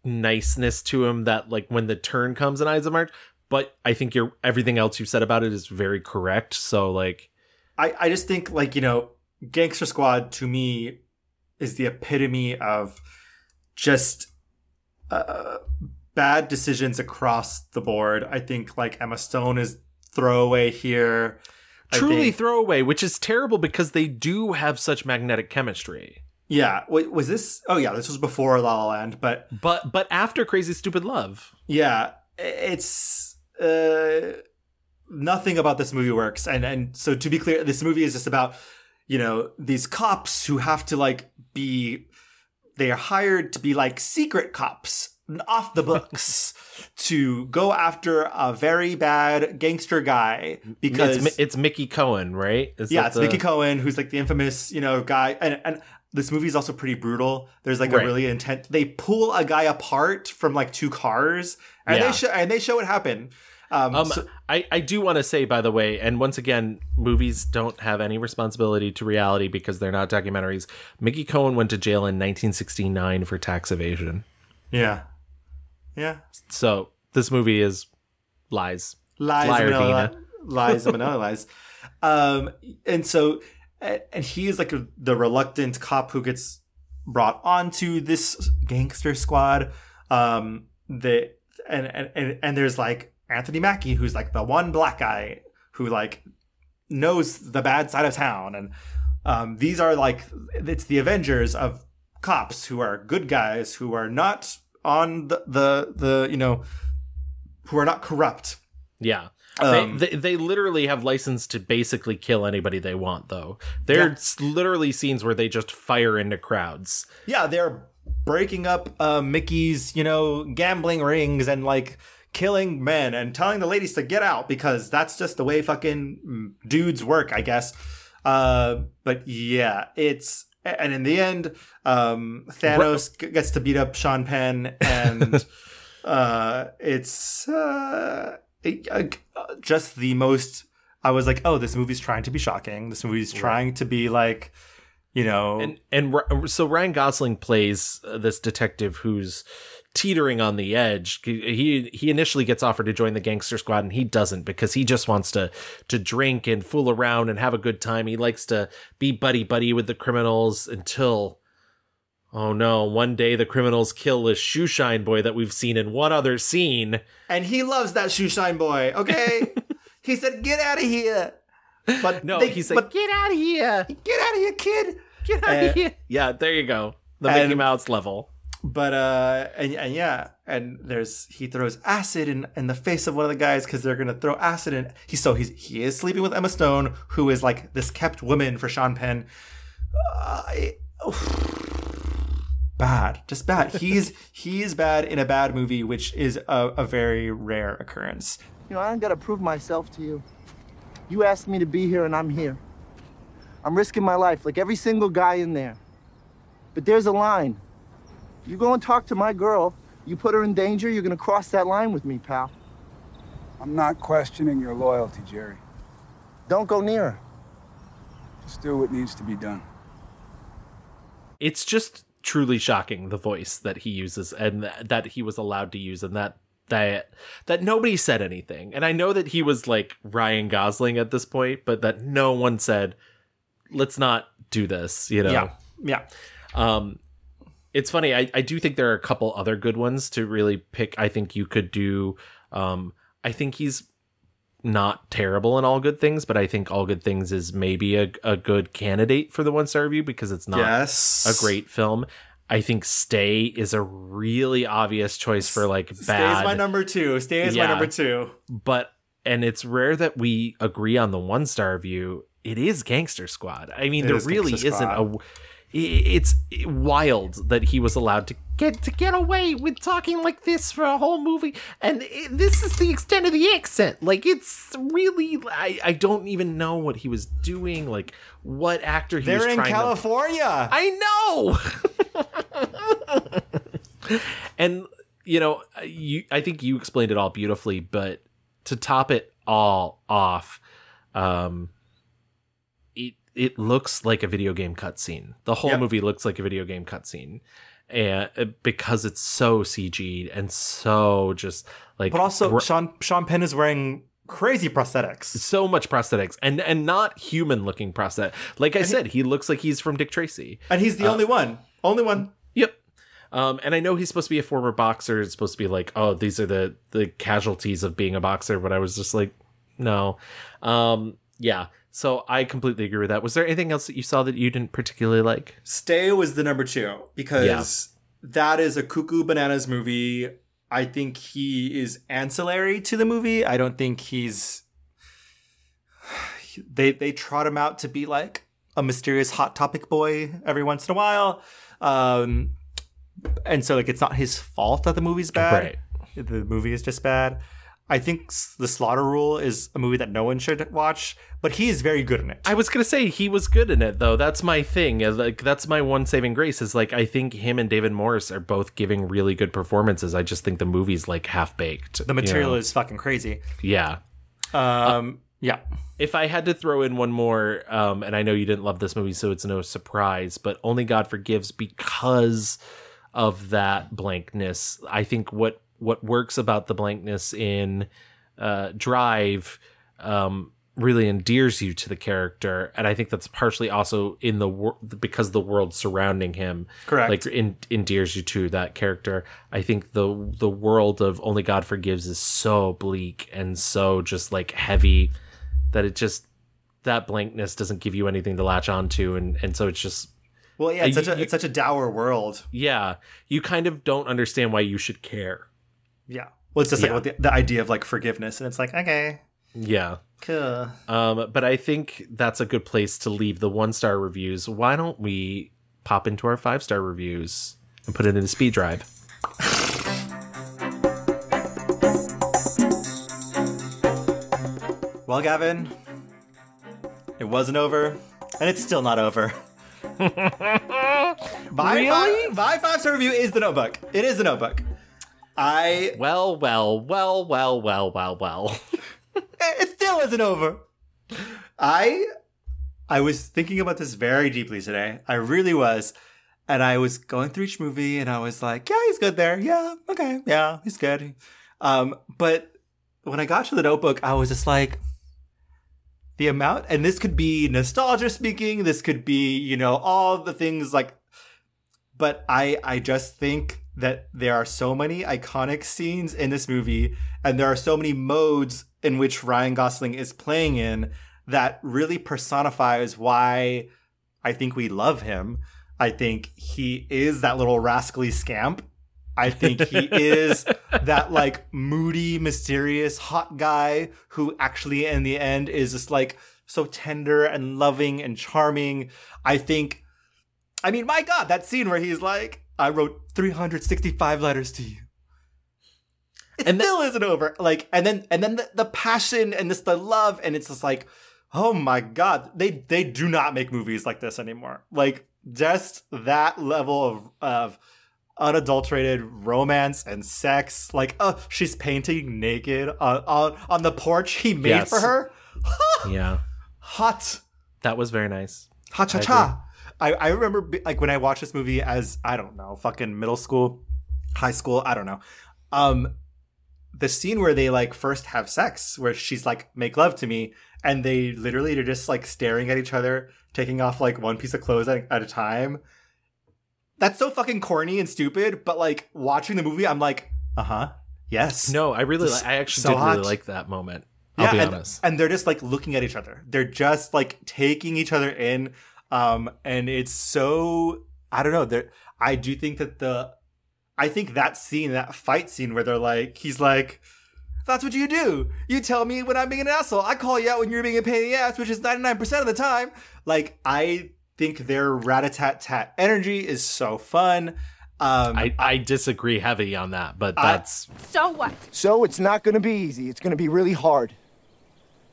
niceness to him that like when the turn comes in Ides of March. But I think everything else you've said about it is very correct. So like, I just think like, Gangster Squad to me is the epitome of just bad decisions across the board. I think like Emma Stone is throwaway here. Truly throwaway, which is terrible because they do have such magnetic chemistry. Yeah. Wait, was this? Oh yeah, this was before La La Land, but after Crazy Stupid Love. Yeah, it's nothing about this movie works. And so to be clear, this movie is just about, you know, these cops who have to like they are hired to be like secret cops off the books to go after a very bad gangster guy because it's Mickey Cohen, right? It's Mickey Cohen, who's like the infamous, you know, guy. And this movie is also pretty brutal. There's like a really intense. They pull a guy apart from like two cars, and they show it happen. I do want to say, by the way, and once again, movies don't have any responsibility to reality because they're not documentaries. Mickey Cohen went to jail in 1969 for tax evasion. Yeah. So this movie is lies. Lies, Manila lies. And so, and he is like the reluctant cop who gets brought onto this gangster squad. And there's like Anthony Mackie, who's like the one black guy who like knows the bad side of town. And these are like, it's the Avengers of cops who are good guys who are not on the you know, who are not corrupt. Yeah. They literally have license to basically kill anybody they want, though. There's literally scenes where they just fire into crowds. Yeah, they're breaking up Mickey's, you know, gambling rings and like killing men and telling the ladies to get out because that's just the way fucking dudes work, I guess. But yeah, and in the end, Thanos gets to beat up Sean Penn, and it's just the most. I was like, oh, this movie's trying to be shocking. This movie's trying to be like, you know, and so Ryan Gosling plays this detective who's teetering on the edge. He initially gets offered to join the gangster squad, and he doesn't because he just wants to drink and fool around and have a good time. He likes to be buddy with the criminals until, oh no, one day the criminals kill this shoeshine boy that we've seen in one other scene. And he loves that shoeshine boy, okay? He said, get out of here. But no, he said, get out of here. Get out of here, kid. Get out of here. Yeah, there you go. The Mickey Mouse level. But and he throws acid in the face of one of the guys because they're gonna throw acid in. He is sleeping with Emma Stone, who is like this kept woman for Sean Penn. Bad, just bad. He's bad in a bad movie, which is a very rare occurrence. You know, I don't gotta prove myself to you. You asked me to be here, and I'm here. I'm risking my life like every single guy in there. But there's a line. You go and talk to my girl, you put her in danger, you're gonna cross that line with me, pal. I'm not questioning your loyalty, Jerry. Don't go near her. Just do what needs to be done. It's just truly shocking, the voice that he uses and that he was allowed to use, and that nobody said anything. And I know that he was like Ryan Gosling at this point, but that no one said, let's not do this, you know? Yeah. It's funny. I do think there are a couple other good ones to really pick. I think you could do. I think he's not terrible in All Good Things, but I think All Good Things is maybe a good candidate for the 1-star review because it's not a great film. I think Stay is a really obvious choice for like bad. Stay is my number two. My number two. And it's rare that we agree on the 1-star review. It is Gangster Squad. I mean, there really isn't it's wild that he was allowed to get away with talking like this for a whole movie, and this is the extent of the accent. Like, it's really, I don't even know what he was doing, like what actor he was trying to... They're in California. I know. And you know, I think you explained it all beautifully, but to top it all off, it looks like a video game cutscene. The whole movie looks like a video game cutscene, and because it's so CG'd and so just like. But also, Sean Penn is wearing crazy prosthetics. So much prosthetics, and not human looking prosthetics. Like I said, he looks like he's from Dick Tracy, and he's the only one. Only one. Yep. And I know he's supposed to be a former boxer. It's supposed to be like, oh, these are the casualties of being a boxer. But I was just like, no. Yeah. So I completely agree with that. Was there anything else that you saw that you didn't particularly like? Stay was the number 2 because that is a cuckoo bananas movie. I think he is ancillary to the movie. I don't think he's... They trot him out to be like a mysterious hot topic boy every once in a while. And so like it's not his fault that the movie's bad. Right. The movie is just bad. I think The Slaughter Rule is a movie that no one should watch, but he is very good in it. I was going to say he was good in it, though. That's my thing. Like, that's my one saving grace is like, I think him and David Morris are both giving really good performances. I just think the movie's like half baked. The material is fucking crazy. Yeah. Yeah. If I had to throw in one more, and I know you didn't love this movie, so it's no surprise, but Only God Forgives because of that blankness. I think what works about the blankness in Drive really endears you to the character, and I think that's partially also in because the world surrounding him, correct, like endears you to that character. I think the world of Only God Forgives is so bleak and so just like heavy that that blankness doesn't give you anything to latch onto, and so it's just. Well, yeah, it's such a dour world. Yeah, you kind of don't understand why you should care. Yeah. Well, it's just like the idea of like forgiveness, and it's like, okay. Yeah. Cool. But I think that's a good place to leave the 1-star reviews. Why don't we pop into our 5-star reviews and put it into speed drive? Well, Gavin, it wasn't over, and it's still not over. My 5-star review is The Notebook. It is The Notebook. Well. It still isn't over. I was thinking about this very deeply today. I really was. And I was going through each movie and I was like, yeah, he's good there. Yeah, okay. Yeah, he's good. But when I got to The Notebook, I was just like, the amount, and this could be nostalgia speaking, this could be, all the things like, but I just think that there are so many iconic scenes in this movie, and there are so many modes in which Ryan Gosling is playing in that really personifies why I think we love him. I think he is that little rascally scamp. I think he is that like moody, mysterious, hot guy who actually in the end is just like so tender and loving and charming. My God, that scene where he's like, I wrote 365 letters to you. It still isn't over. Like, and then the passion and the love, and it's just like, oh my God, they do not make movies like this anymore. Like just that level of unadulterated romance and sex. Like, she's painting naked on the porch he made for her. Yeah. Hot. That was very nice. Ha cha cha. I remember like when I watched this movie as, I don't know, fucking middle school, high school, I don't know. The scene where they like first have sex, where she's like, make love to me, and they literally are just like staring at each other, taking off like one piece of clothes at a time. That's so fucking corny and stupid, but like watching the movie, I'm like, yes. No, I actually did really like that moment. I'll be honest. And they're just like looking at each other. They're just like taking each other in. And it's so, I don't know. I do think that I think that scene, that fight scene where they're like, he's like, that's what you do. You tell me when I'm being an asshole. I call you out when you're being a pain in the ass, which is 99% of the time. Like, I think their rat-a-tat-tat energy is so fun. I disagree heavy on that, but that's... So what? So it's not going to be easy. It's going to be really hard.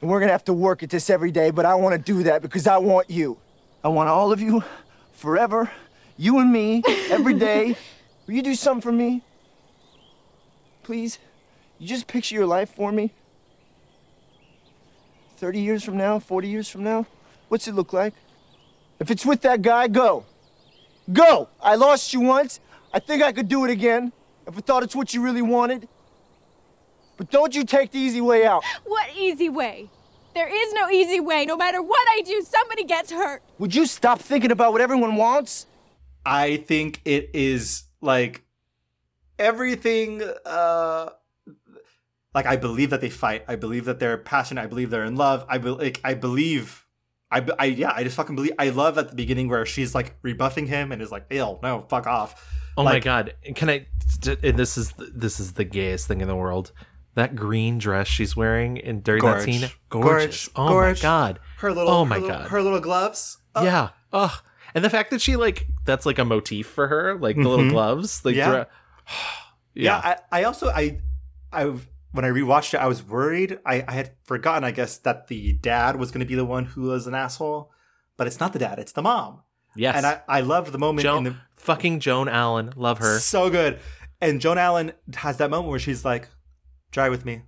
And we're going to have to work at this every day, but I want to do that because I want you. I want all of you, forever, you and me, every day. Will you do something for me? Please? You just picture your life for me? 30 years from now, 40 years from now? What's it look like? If it's with that guy, go. Go! I lost you once. I think I could do it again. If I thought it's what you really wanted. But don't you take the easy way out. What easy way? There is no easy way. No matter what I do, somebody gets hurt. Would you stop thinking about what everyone wants? I think it is like everything. Like I believe that they fight. I believe that they're passionate. I believe they're in love. I believe. I just fucking believe. I love at the beginning where she's like rebuffing him and is like, "Ew, no, fuck off." Oh like, my god! Can I? And this is the gayest thing in the world. That green dress she's wearing during that scene, gorgeous. Oh my god! Her little gloves. Yeah. Ugh. And the fact that she that's like a motif for her, like the little gloves. Like yeah. I also when I rewatched it, I was worried. I had forgotten, I guess, that the dad was going to be the one who was an asshole, but it's not the dad; it's the mom. Yes, and I loved the moment. Fucking Joan Allen, love her, so good. And Joan Allen has that moment where she's like, "Drive with me."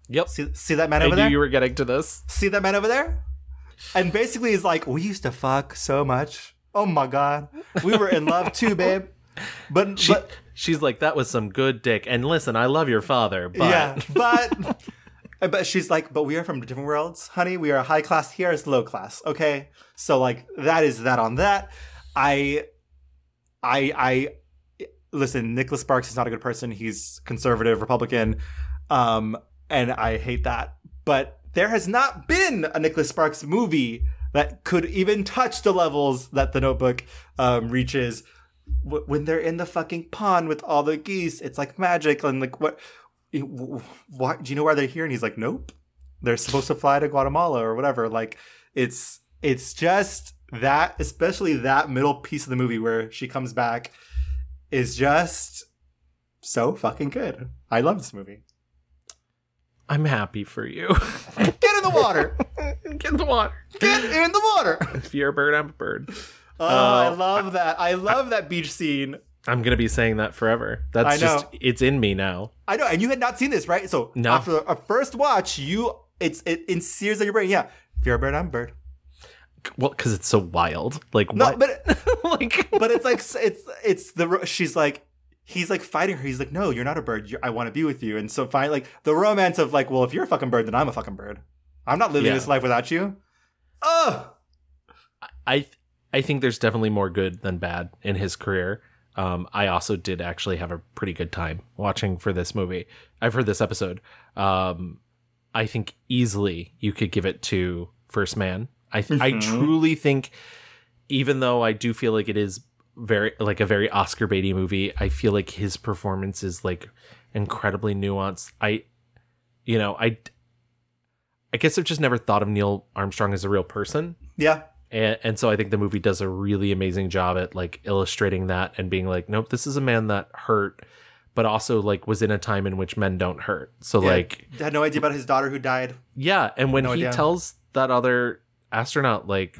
Yep. See that man over there? I knew you were getting to this. See that man over there? And basically, he's like, "We used to fuck so much. Oh my god, we were in love too, babe." But she's like, "That was some good dick." And listen, I love your father, but yeah, but she's like, "But we are from different worlds, honey. We are high class here, it's low class, okay? So like that is that on that." I listen. Nicholas Sparks is not a good person. He's conservative, Republican, and I hate that. But there has not been a Nicholas Sparks movie that could even touch the levels that The Notebook reaches. When they're in the fucking pond with all the geese, it's like magic. And like, what? Why, do you know why they're here? And he's like, nope. They're supposed to fly to Guatemala or whatever. Like, it's just that, especially that middle piece of the movie where she comes back, is just so fucking good. I love this movie. I'm happy for you. Get in the water. Get in the water. Get in the water. If you're a bird, I'm a bird. Oh, I love that. I love that beach scene. I'm going to be saying that forever. That's just, it's in me now. I know. And you had not seen this, right? So no. After a first watch, it sears in your brain. Yeah. If you're a bird, I'm a bird. Well, because it's so wild. Like, no, what? But it's like, she's like, he's like fighting her. He's like, no, you're not a bird. I want to be with you. And so finally, like the romance of like, well, if you're a fucking bird, then I'm a fucking bird. I'm not living this life without you. Ugh. I think there's definitely more good than bad in his career. I also did actually have a pretty good time watching for this movie. I've heard this episode. I think easily you could give it to First Man. I truly think, even though I do feel like it is a very Oscar baity movie, I feel like his performance is like incredibly nuanced. I guess I've just never thought of Neil Armstrong as a real person. Yeah. And so I think the movie does a really amazing job at like illustrating that and being like, nope, this is a man that hurt, but also like was in a time in which men don't hurt. So like, had no idea about his daughter who died. Yeah. And when he tells that other astronaut, like,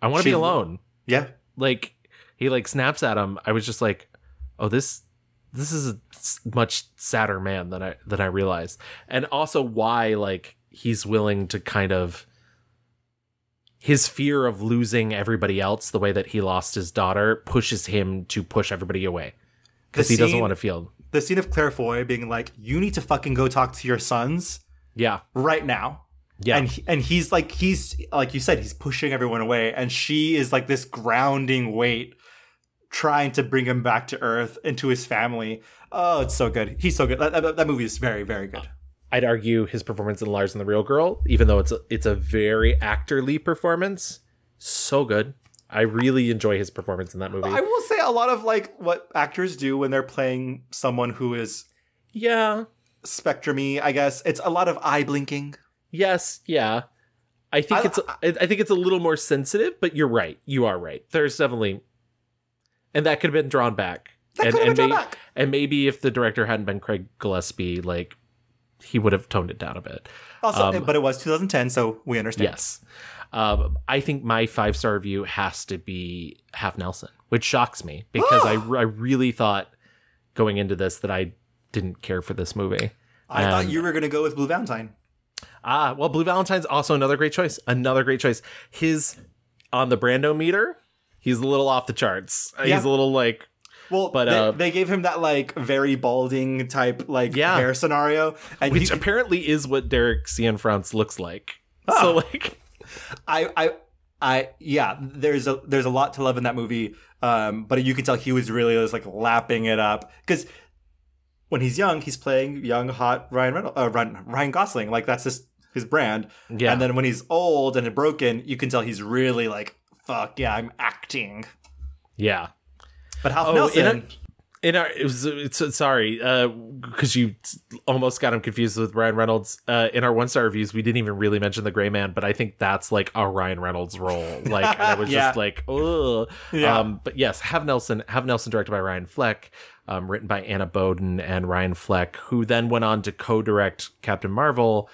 I want to be alone. Yeah. Like he like snaps at him. I was just like, oh, this is a much sadder man than I realized. And also why like he's willing to kind of, his fear of losing everybody else the way that he lost his daughter pushes him to push everybody away because he doesn't want to feel. The scene of Claire Foy being like, you need to fucking go talk to your sons. Yeah. Right now. Yeah. And he's like you said, he's pushing everyone away. And she is like this grounding weight trying to bring him back to earth, into his family. Oh, it's so good. He's so good. That movie is very, very good. I'd argue his performance in Lars and the Real Girl, even though it's a very actorly performance, so good. I really enjoy his performance in that movie. I will say a lot of like what actors do when they're playing someone who is spectrum-y, I guess. It's a lot of eye blinking. Yes, yeah. I think it's a little more sensitive, but you're right. You are right. There's definitely, and that could have been drawn back. And maybe if the director hadn't been Craig Gillespie, like, he would have toned it down a bit. Also, but it was 2010, so we understand. Yes. I think my 5-star review has to be Half Nelson, which shocks me because I really thought going into this that I didn't care for this movie. I thought you were going to go with Blue Valentine. Well, Blue Valentine's also another great choice. His, on the Brando meter, he's a little off the charts. Yeah. He's a little like... Well, but they gave him that like very balding type like hair scenario, and which apparently is what Derek Cianfrance looks like. Oh. So like, there's a lot to love in that movie. But you can tell he was really just like lapping it up because when he's young, he's playing young, hot Ryan Gosling. Like that's his brand. Yeah. And then when he's old and broken, you can tell he's really like, fuck yeah, I'm acting. Yeah. But Half Nelson. Sorry, because you almost got him confused with Ryan Reynolds. In our 1-star reviews, we didn't even really mention the Gray Man, but I think that's like a Ryan Reynolds role. Like, and I was just like, ugh. Yeah. But yes, Have Nelson, directed by Ryan Fleck, written by Anna Boden and Ryan Fleck, who then went on to co-direct Captain Marvel,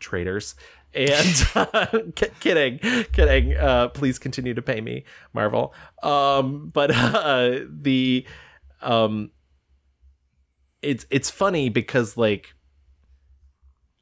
Traitors. And kidding. Please continue to pay me, Marvel. It's funny because like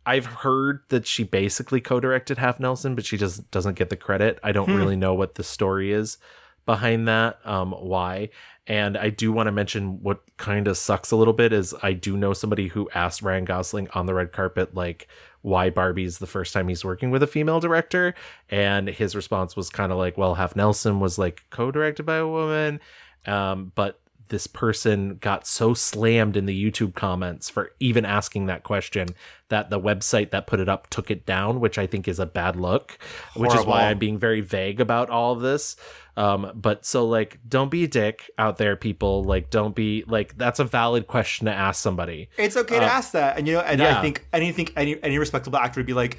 I've heard that she basically co-directed Half Nelson, but she just doesn't get the credit. I don't really know what the story is behind that, why. And I do want to mention what kind of sucks a little bit is I do know somebody who asked Ryan Gosling on the red carpet, like, why Barbie's the first time he's working with a female director. And his response was kind of like, well, Half Nelson was like co-directed by a woman. But this person got so slammed in the YouTube comments for even asking that question that the website that put it up took it down, which I think is a bad look, which is why I'm being very vague about all of this. But so like, don't be a dick out there, people. Like, don't be like, that's a valid question to ask somebody. It's okay to ask that. And, I think any respectable actor would be like,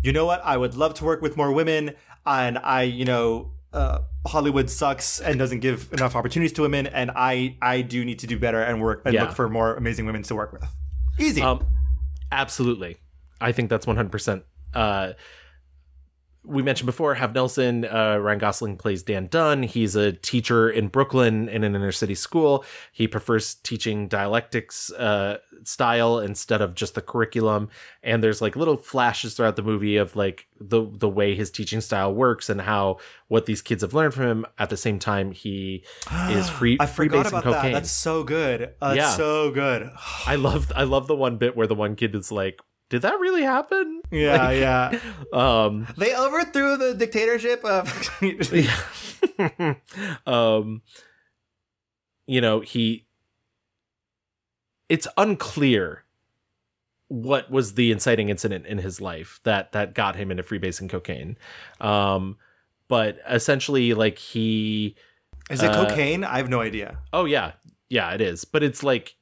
you know what? I would love to work with more women. And Hollywood sucks and doesn't give enough opportunities to women, and I do need to do better and work and look for more amazing women to work with. Easy. Absolutely. I think that's 100%. We mentioned before, Have Nelson, Ryan Gosling plays Dan Dunn. He's a teacher in Brooklyn in an inner city school. He prefers teaching dialectics style instead of just the curriculum. And there's like little flashes throughout the movie of like the way his teaching style works and how what these kids have learned from him. At the same time, he is I forgot about that. That's so good. That's so good. I love the one bit where the one kid is like, did that really happen? Yeah, like, yeah. They overthrew the dictatorship of. It's unclear what was the inciting incident in his life that got him into freebasing cocaine. But essentially, like he is it cocaine? I have no idea. Oh yeah, it is. But it's like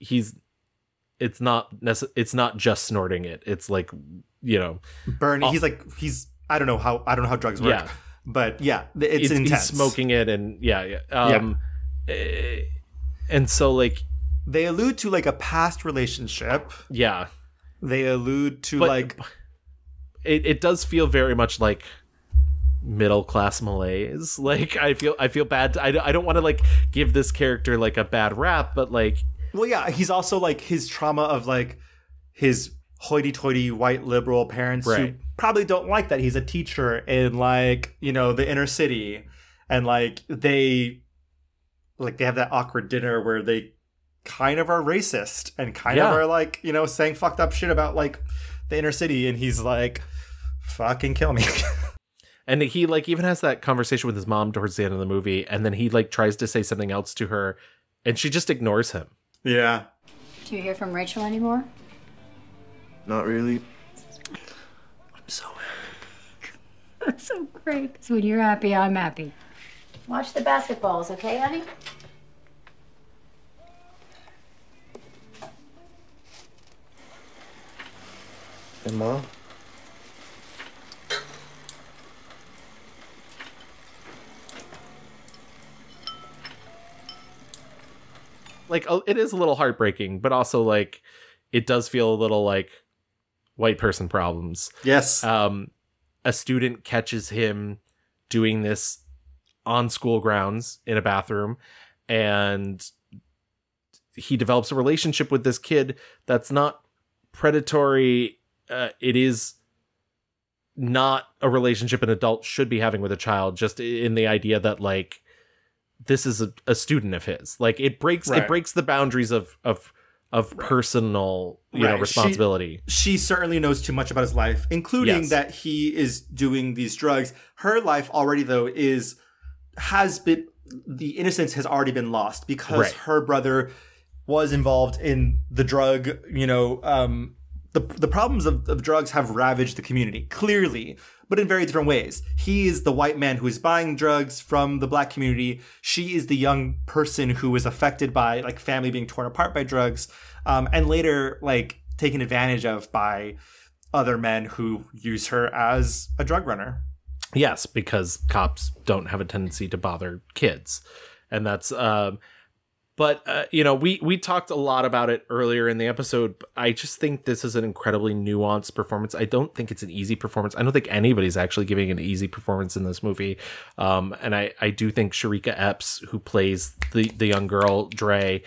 it's not just snorting it. It's like, burning. He's I don't know how drugs work. Yeah. But yeah, it's intense. He's smoking it and and so like they allude to like a past relationship. Yeah. They allude to it does feel very much like middle class malaise. Like I feel bad. I don't want to like give this character like a bad rap, but like, well, yeah, he's also like his trauma of like his hoity-toity white liberal parents who probably don't like that he's a teacher in like, the inner city, and like they have that awkward dinner where they kind of are racist and kind of are like, saying fucked up shit about like the inner city, and he's like, fucking kill me. And he like even has that conversation with his mom towards the end of the movie, and then he like tries to say something else to her and she just ignores him. Yeah. Do you hear from Rachel anymore? Not really. I'm so happy. That's so great, because when you're happy, I'm happy. Watch the basketballs, okay, honey? Hey, Mom? Like, it is a little heartbreaking, but also like it does feel a little like white person problems. Yes. A student catches him doing this on school grounds in a bathroom, and he develops a relationship with this kid that's not predatory. It is not a relationship an adult should be having with a child, just in the idea that like this is a student of his. Like it breaks the boundaries of personal responsibility. She certainly knows too much about his life, including that he is doing these drugs. Her life already though has been the innocence has already been lost because her brother was involved in the drug, the problems of drugs have ravaged the community, clearly, but in very different ways. He is the white man who is buying drugs from the black community. She is the young person who is affected by like family being torn apart by drugs, and later like taken advantage of by other men who use her as a drug runner. Yes, because cops don't have a tendency to bother kids. And that's, we talked a lot about it earlier in the episode. I just think this is an incredibly nuanced performance. I don't think it's an easy performance. I don't think anybody's actually giving an easy performance in this movie. And I do think Sharika Epps, who plays the young girl, Dre,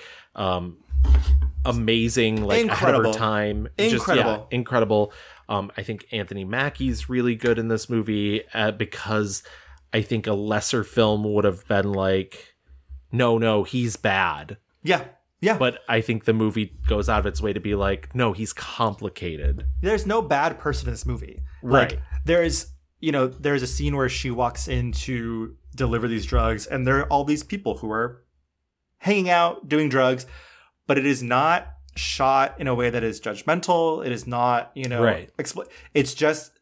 amazing, like incredible. Ahead of her time. Incredible. Incredible. I think Anthony Mackie's really good in this movie because I think a lesser film would have been like, no, he's bad. Yeah. But I think the movie goes out of its way to be like, no, he's complicated. There's no bad person in this movie. Right. Like, there's a scene where she walks in to deliver these drugs, and there are all these people who are hanging out, doing drugs, but it is not shot in a way that is judgmental. It is not, right. It's just,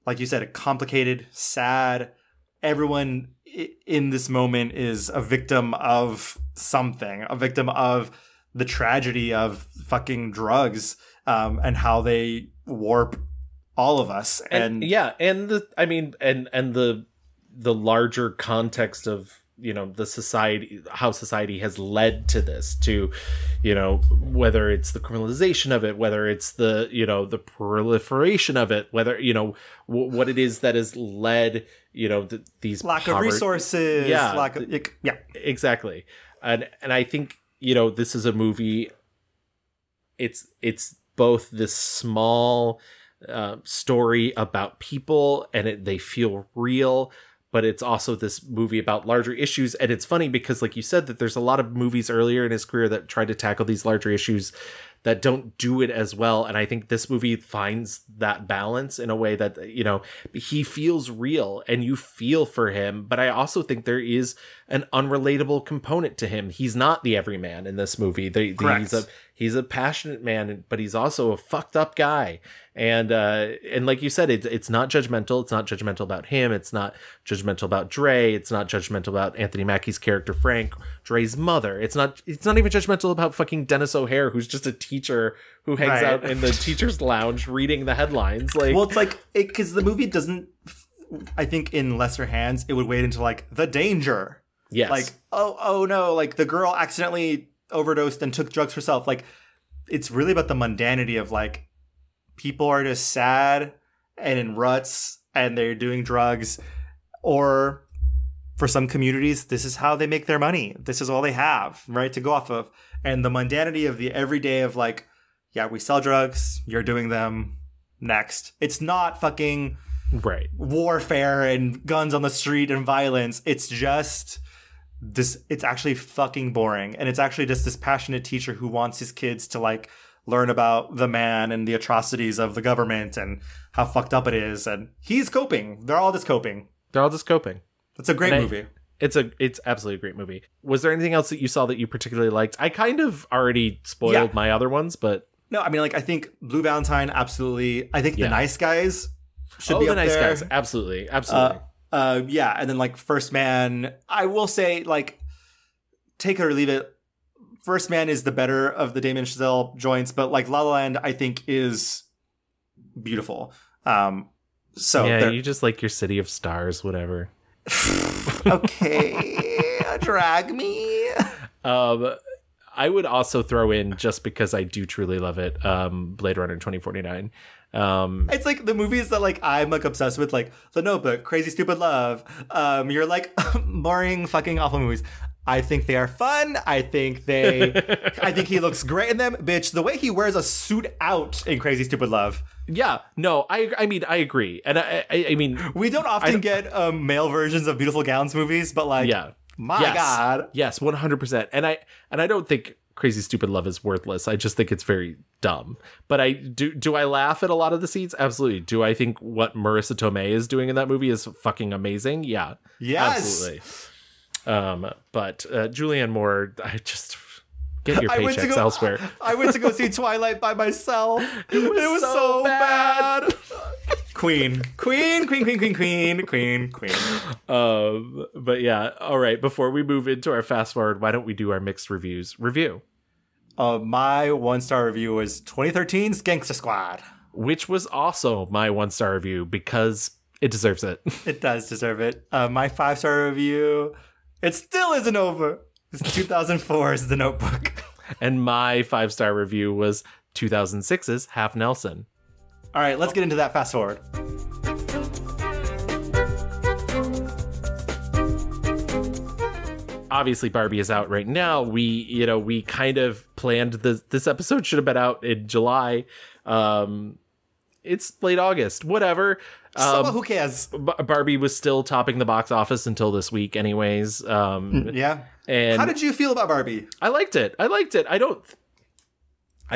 like you said, complicated, sad. Everyone in this moment is a victim of something, a victim of the tragedy of fucking drugs, and how they warp all of us. And the larger context of, the society, how society has led to this, to, whether it's the criminalization of it, whether it's the, the proliferation of it, whether, what it is that has led, these lack of resources. Exactly. And I think, this is a movie, it's both this small story about people, and they feel real, but it's also this movie about larger issues. And it's funny because, like you said, that there's a lot of movies earlier in his career that tried to tackle these larger issues that don't do it as well. And I think this movie finds that balance in a way that, he feels real and you feel for him. But I also think there is an unrelatable component to him. He's not the everyman in this movie. He's a passionate man, but he's also a fucked up guy. And like you said, it's not judgmental. It's not judgmental about him. It's not judgmental about Dre. It's not judgmental about Anthony Mackie's character, Frank, Dre's mother. It's not even judgmental about fucking Dennis O'Hare, who's just a teacher who hangs out in the teacher's lounge reading the headlines. Like, well, it's like, because the movie doesn't, I think in lesser hands, it would wade into like the danger. Yes. Like, oh no, like the girl accidentally overdosed and took drugs herself. Like, it's really about the mundanity of like, people are just sad and in ruts and they're doing drugs, or for some communities, this is how they make their money. This is all they have, right, to go off of. And the mundanity of the everyday of like, yeah, we sell drugs, you're doing them, next. It's not fucking warfare and guns on the street and violence. It's just this, it's actually fucking boring. And it's actually just this passionate teacher who wants his kids to like learn about the man and the atrocities of the government and how fucked up it is. And he's coping. They're all just coping. It's a great movie. It's absolutely a great movie. Was there anything else that you saw that you particularly liked? I kind of already spoiled my other ones, but no, I mean, like, I think Blue Valentine, absolutely. I think The Nice Guys should be up there. The Nice Guys, absolutely. Yeah, and then like First Man, I will say, like, take it or leave it. First Man is the better of the Damien Chazelle joints, but like La La Land, I think is beautiful. So yeah, you just like your City of Stars, whatever. Okay, drag me. I would also throw in, just because I do truly love it, Blade Runner 2049. It's like the movies that like I'm like obsessed with, like The Notebook, Crazy Stupid Love. You're like boring, fucking awful movies. I think they are fun. I think he looks great in them. Bitch, the way he wears a suit out in Crazy Stupid Love. Yeah, no, I mean, I agree. And I mean, we don't often get male versions of beautiful gowns movies, but like, God. Yes, 100%. And I don't think Crazy Stupid Love is worthless. I just think it's very dumb. But I do I laugh at a lot of the scenes? Absolutely. Do I think what Marissa Tomei is doing in that movie is fucking amazing? Yeah. Yes. Absolutely. But Julianne Moore, I just get your paychecks elsewhere. I went to go see Twilight by myself. It was so bad. Queen. But yeah, all right. Before we move into our fast forward, why don't we do our mixed reviews review? My 1-star review was 2013's Gangsta Squad, which was also my 1-star review because it deserves it. It does deserve it. My 5-star review, it still isn't over. It's 2004's The Notebook. And my 5-star review was 2006's Half Nelson. All right, let's get into that fast forward. Obviously, Barbie is out right now. We kind of planned this episode should have been out in July. It's late August, whatever. Who cares? Barbie was still topping the box office until this week anyways. Yeah. And how did you feel about Barbie? I liked it. I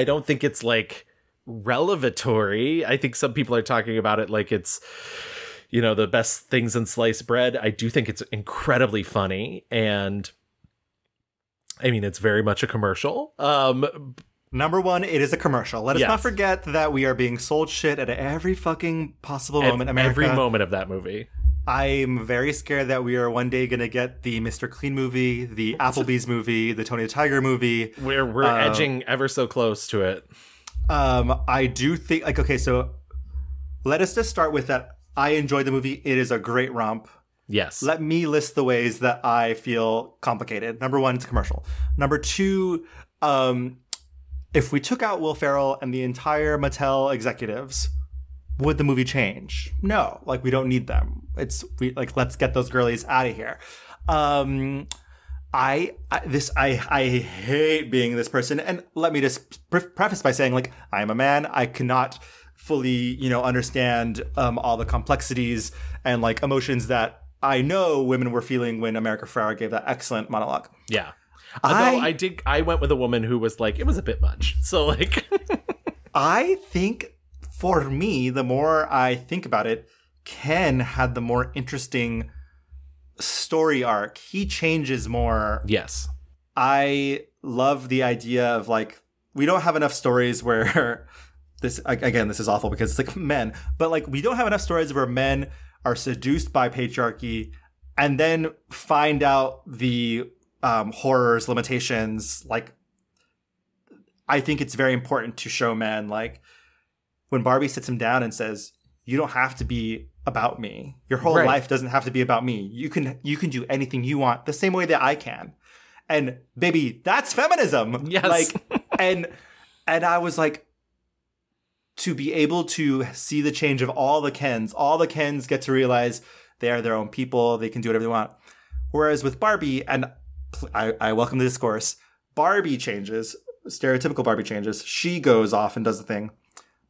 don't think it's like revelatory. I think some people are talking about it like it's, the best things in sliced bread. I do think it's incredibly funny. And I mean, it's very much a commercial. Number one, it is a commercial. Let us not forget that we are being sold shit at every fucking possible moment in America. Every moment of that movie. I'm very scared that we are one day going to get the Mr. Clean movie, the Applebee's movie, the Tony the Tiger movie. We're edging ever so close to it. I do think, so let us just start with that. I enjoyed the movie. It is a great romp. Yes. Let me list the ways that I feel complicated. Number one, it's a commercial. Number two, if we took out Will Ferrell and the entire Mattel executives, would the movie change? No, we don't need them. Let's get those girlies out of here. I hate being this person, and let me just preface by saying, I am a man. I cannot fully, understand all the complexities and emotions that I know women were feeling when America Ferrera gave that excellent monologue. Yeah. I went with a woman who was it was a bit much. So I think for me, the more I think about it, Ken had the more interesting story arc. He changes more. Yes. I love the idea of we don't have enough stories where this is awful because it's men, but we don't have enough stories where men are seduced by patriarchy and then find out the horrors, limitations. I think it's very important to show men, when Barbie sits him down and says, you don't have to be about me. Your whole life doesn't have to be about me. You can do anything you want the same way that I can. And baby, that's feminism. Yes. And I was to be able to see the change of all the Kens get to realize they are their own people. They can do whatever they want. Whereas with Barbie, and I welcome the discourse, Barbie changes, stereotypical Barbie changes. She goes off and does the thing.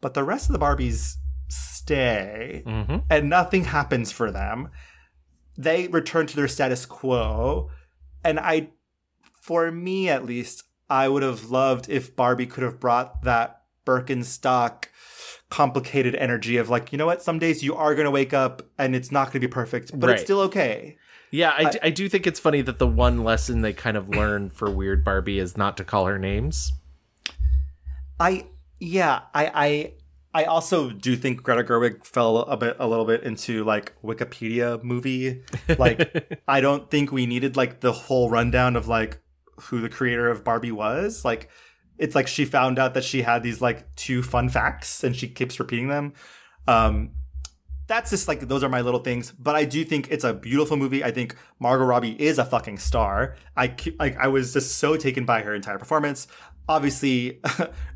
But the rest of the Barbies stay, and nothing happens for them. They return to their status quo. And for me at least, I would have loved if Barbie could have brought that Birkenstock complicated energy of you know what, some days you are going to wake up and it's not going to be perfect, but it's still okay. Yeah, I do think it's funny that the one lesson they kind of learn for Weird Barbie is not to call her names. I also do think Greta Gerwig fell a little bit into Wikipedia movie. I don't think we needed the whole rundown of who the creator of Barbie was. It's she found out that she had these 2 fun facts and she keeps repeating them. That's just those are my little things, but I do think it's a beautiful movie. I think Margot Robbie is a fucking star. I was just so taken by her entire performance. Obviously,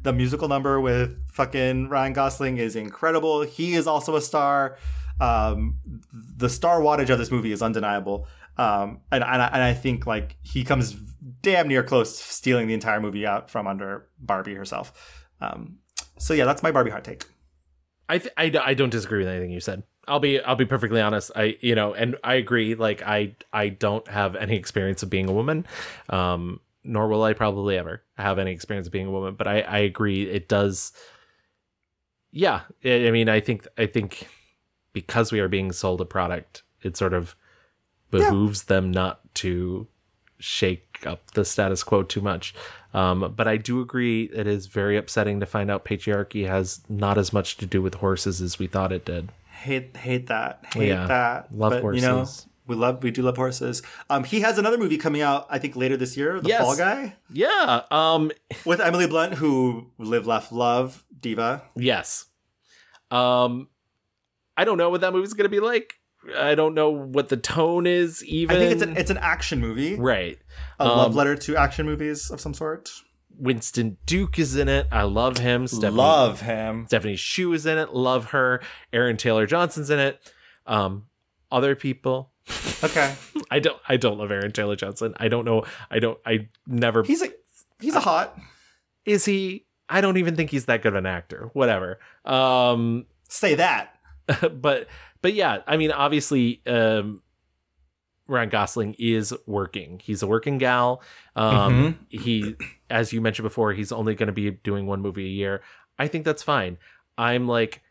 the musical number with fucking Ryan Gosling is incredible. He is also a star. The star wattage of this movie is undeniable. And I think he comes damn near close to stealing the entire movie out from under Barbie herself. So yeah, that's my Barbie hot take. I don't disagree with anything you said. I'll be perfectly honest. And I agree. I don't have any experience of being a woman. Nor will I probably ever have any experience of being a woman, but I agree. It does. Yeah. I mean, I think because we are being sold a product, it sort of behooves them not to shake up the status quo too much. But I do agree it is very upsetting to find out patriarchy has not as much to do with horses as we thought it did. Hate that. Love horses. We do love horses. He has another movie coming out, I think, later this year, The Fall Guy. Yeah. With Emily Blunt, who Live, Laugh, Love diva. Yes. I don't know what that movie's going to be like. I don't know what the tone is even. I think it's an action movie. Right. A love letter to action movies of some sort. Winston Duke is in it. I love him. Love him. Stephanie Hsu is in it. Love her. Aaron Taylor Johnson's in it. Other people. Okay. I don't love Aaron Taylor Johnson. I don't know. I never. He's a hot. Is he? I don't even think he's that good of an actor. Whatever. Say that. But yeah, I mean, obviously, Ryan Gosling is working. He's a working gal. He, as you mentioned before, he's only going to be doing one movie a year. I think that's fine. I'm like,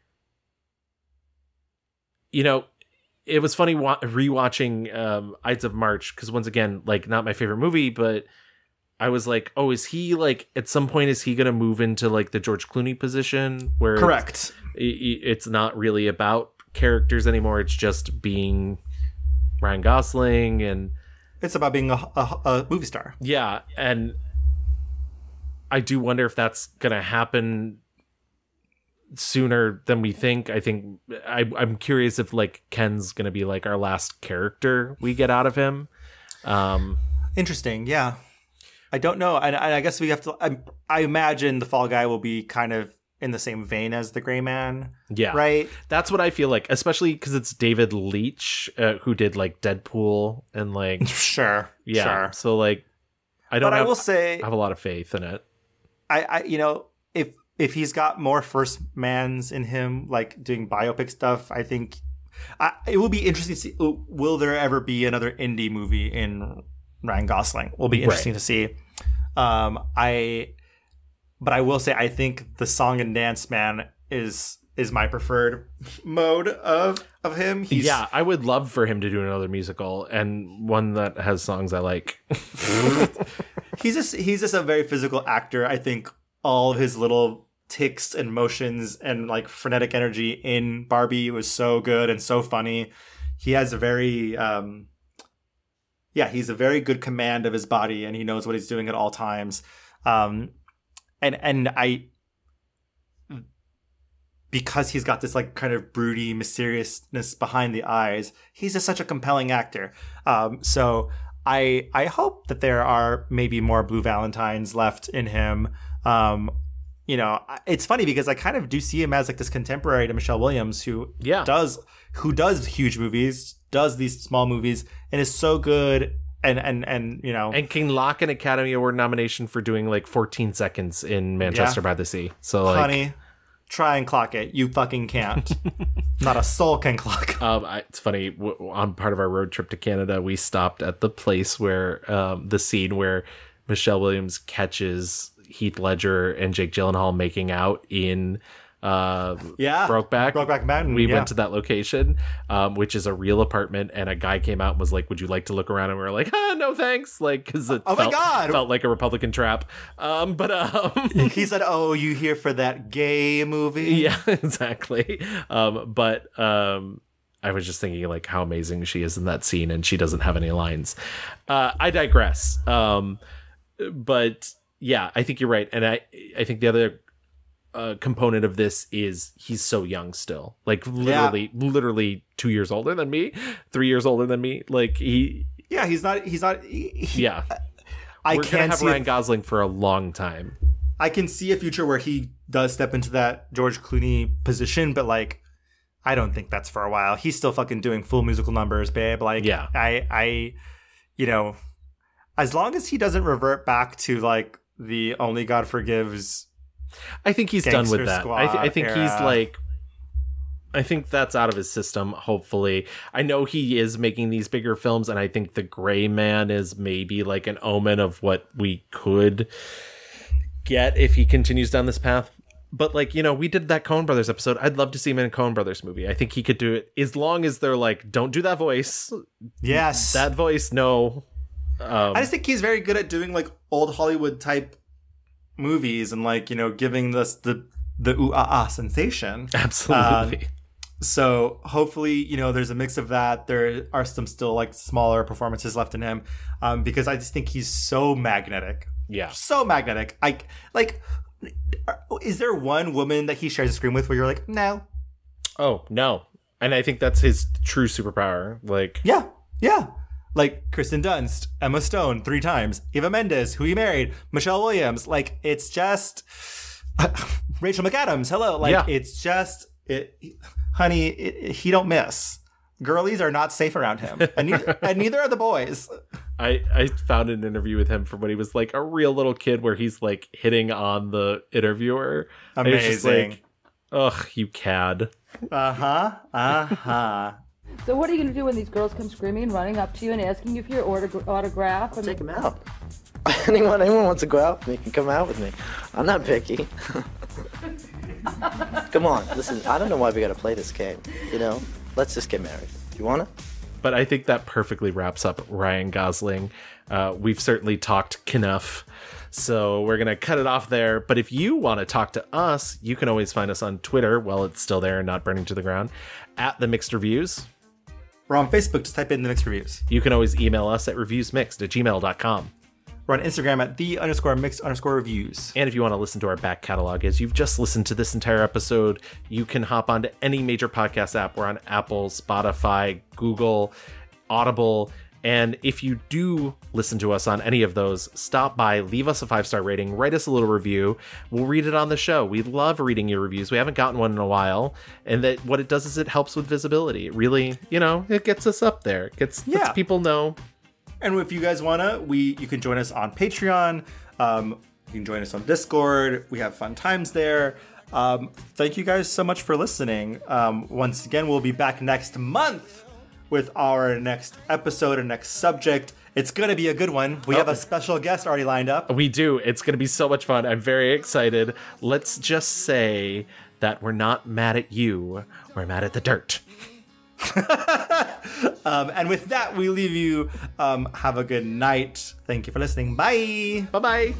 it was funny rewatching Ides of March, because once again, like, not my favorite movie, but I was like, oh, is he like, at some point, is he going to move into like the George Clooney position where correct? It's not really about characters anymore. It's just being Ryan Gosling, and it's about being a movie star. Yeah, and I do wonder if that's gonna happen sooner than we think. I think I'm curious if like Ken's gonna be like our last character we get out of him. Interesting. Yeah, I don't know, and I guess we have to. I imagine the Fall Guy will be kind of in the same vein as the Gray Man. Yeah. Right? That's what I feel like, especially because it's David Leitch, who did like Deadpool and like... Sure. So like, I will say... I have a lot of faith in it. If he's got more first mans in him, like doing biopic stuff, I think it will be interesting to see, will there ever be another indie movie in Ryan Gosling? Will be interesting to see. But I will say, I think the Song and Dance Man is my preferred mode of him. I would love for him to do another musical, and one that has songs I like. He's just a very physical actor. I think all of his little ticks and motions and like frenetic energy in Barbie was so good and so funny. He has a very he's a very good command of his body, and he knows what he's doing at all times. And I, because he's got this like kind of broody mysteriousness behind the eyes, he's just such a compelling actor. So I hope that there are maybe more Blue Valentines left in him. It's funny because I kind of do see him as like this contemporary to Michelle Williams, who does huge movies, does these small movies, and is so good. And can lock an Academy Award nomination for doing like 14 seconds in Manchester by the Sea. So like, honey, try and clock it. You fucking can't. Not a soul can clock. It's funny. On part of our road trip to Canada, we stopped at the place where the scene where Michelle Williams catches Heath Ledger and Jake Gyllenhaal making out in Brokeback Mountain. We went to that location, which is a real apartment, and a guy came out and was like, would you like to look around? And we were like, no thanks, like, because it felt like a Republican trap. He said, oh, you here for that gay movie? Yeah, exactly. I was just thinking like how amazing she is in that scene, and she doesn't have any lines. I digress. But yeah, I think you're right, and I think the other component of this is he's so young still, like literally 2 years older than me, 3 years older than me. Like he's not. We're gonna have Ryan Gosling for a long time. I can see a future where he does step into that George Clooney position, but like, I don't think that's for a while. He's still fucking doing full musical numbers, babe. Like, I as long as he doesn't revert back to like the Only God Forgives. I think he's done with that. I think era. He's like, I think that's out of his system, hopefully. I know he is making these bigger films, and I think The Gray Man is maybe like an omen of what we could get if he continues down this path. But like, you know, we did that Coen Brothers episode. I'd love to see him in a Coen Brothers movie. I think he could do it as long as they're like, don't do that voice. Yes. That voice, no. I just think he's very good at doing like old Hollywood type movies and like, you know, giving this the ooh ah ah sensation. Absolutely. So hopefully, you know, there's a mix of that. There are some still like smaller performances left in him, because I just think he's so magnetic. Yeah, so magnetic. Is there one woman that he shares a screen with where you're like, no? Oh no, and I think that's his true superpower. Like, yeah, like Kristen Dunst, Emma Stone 3 times, Eva Mendes, who he married, Michelle Williams. Like, it's just Rachel McAdams. Hello, like it's just honey. He don't miss. Girlies are not safe around him, and neither are the boys. I found an interview with him from when he was like a real little kid where he's like hitting on the interviewer. Amazing. Like, ugh, you cad. So what are you going to do when these girls come screaming and running up to you and asking you for your autograph? Take them out. Anyone wants to go out with me can come out with me. I'm not picky. Come on, listen, I don't know why we got to play this game, you know? Let's just get married. You want to? But I think that perfectly wraps up Ryan Gosling. We've certainly talked enough, so we're going to cut it off there. But if you want to talk to us, you can always find us on Twitter, while it's still there and not burning to the ground, at The Mixed Reviews. We're on Facebook, just type in The Mixed Reviews. You can always email us at reviewsmixed@gmail.com. We're on Instagram at _mixed_reviews. And if you want to listen to our back catalog, as you've just listened to this entire episode, you can hop onto any major podcast app. We're on Apple, Spotify, Google, Audible. And if you do listen to us on any of those, stop by, leave us a 5-star rating, write us a little review. We'll read it on the show. We love reading your reviews. We haven't gotten one in a while. And that what it does is it helps with visibility. It really, you know, it gets us up there. It lets people know. And if you guys wanna, you can join us on Patreon. You can join us on Discord. We have fun times there. Thank you guys so much for listening. Once again, we'll be back next month with our next episode and next subject. It's gonna be a good one. We have a special guest already lined up. We do. It's gonna be so much fun. I'm very excited. Let's just say that we're not mad at you. We're mad at the dirt. And with that, we leave you. Have a good night. Thank you for listening. Bye. Bye-bye.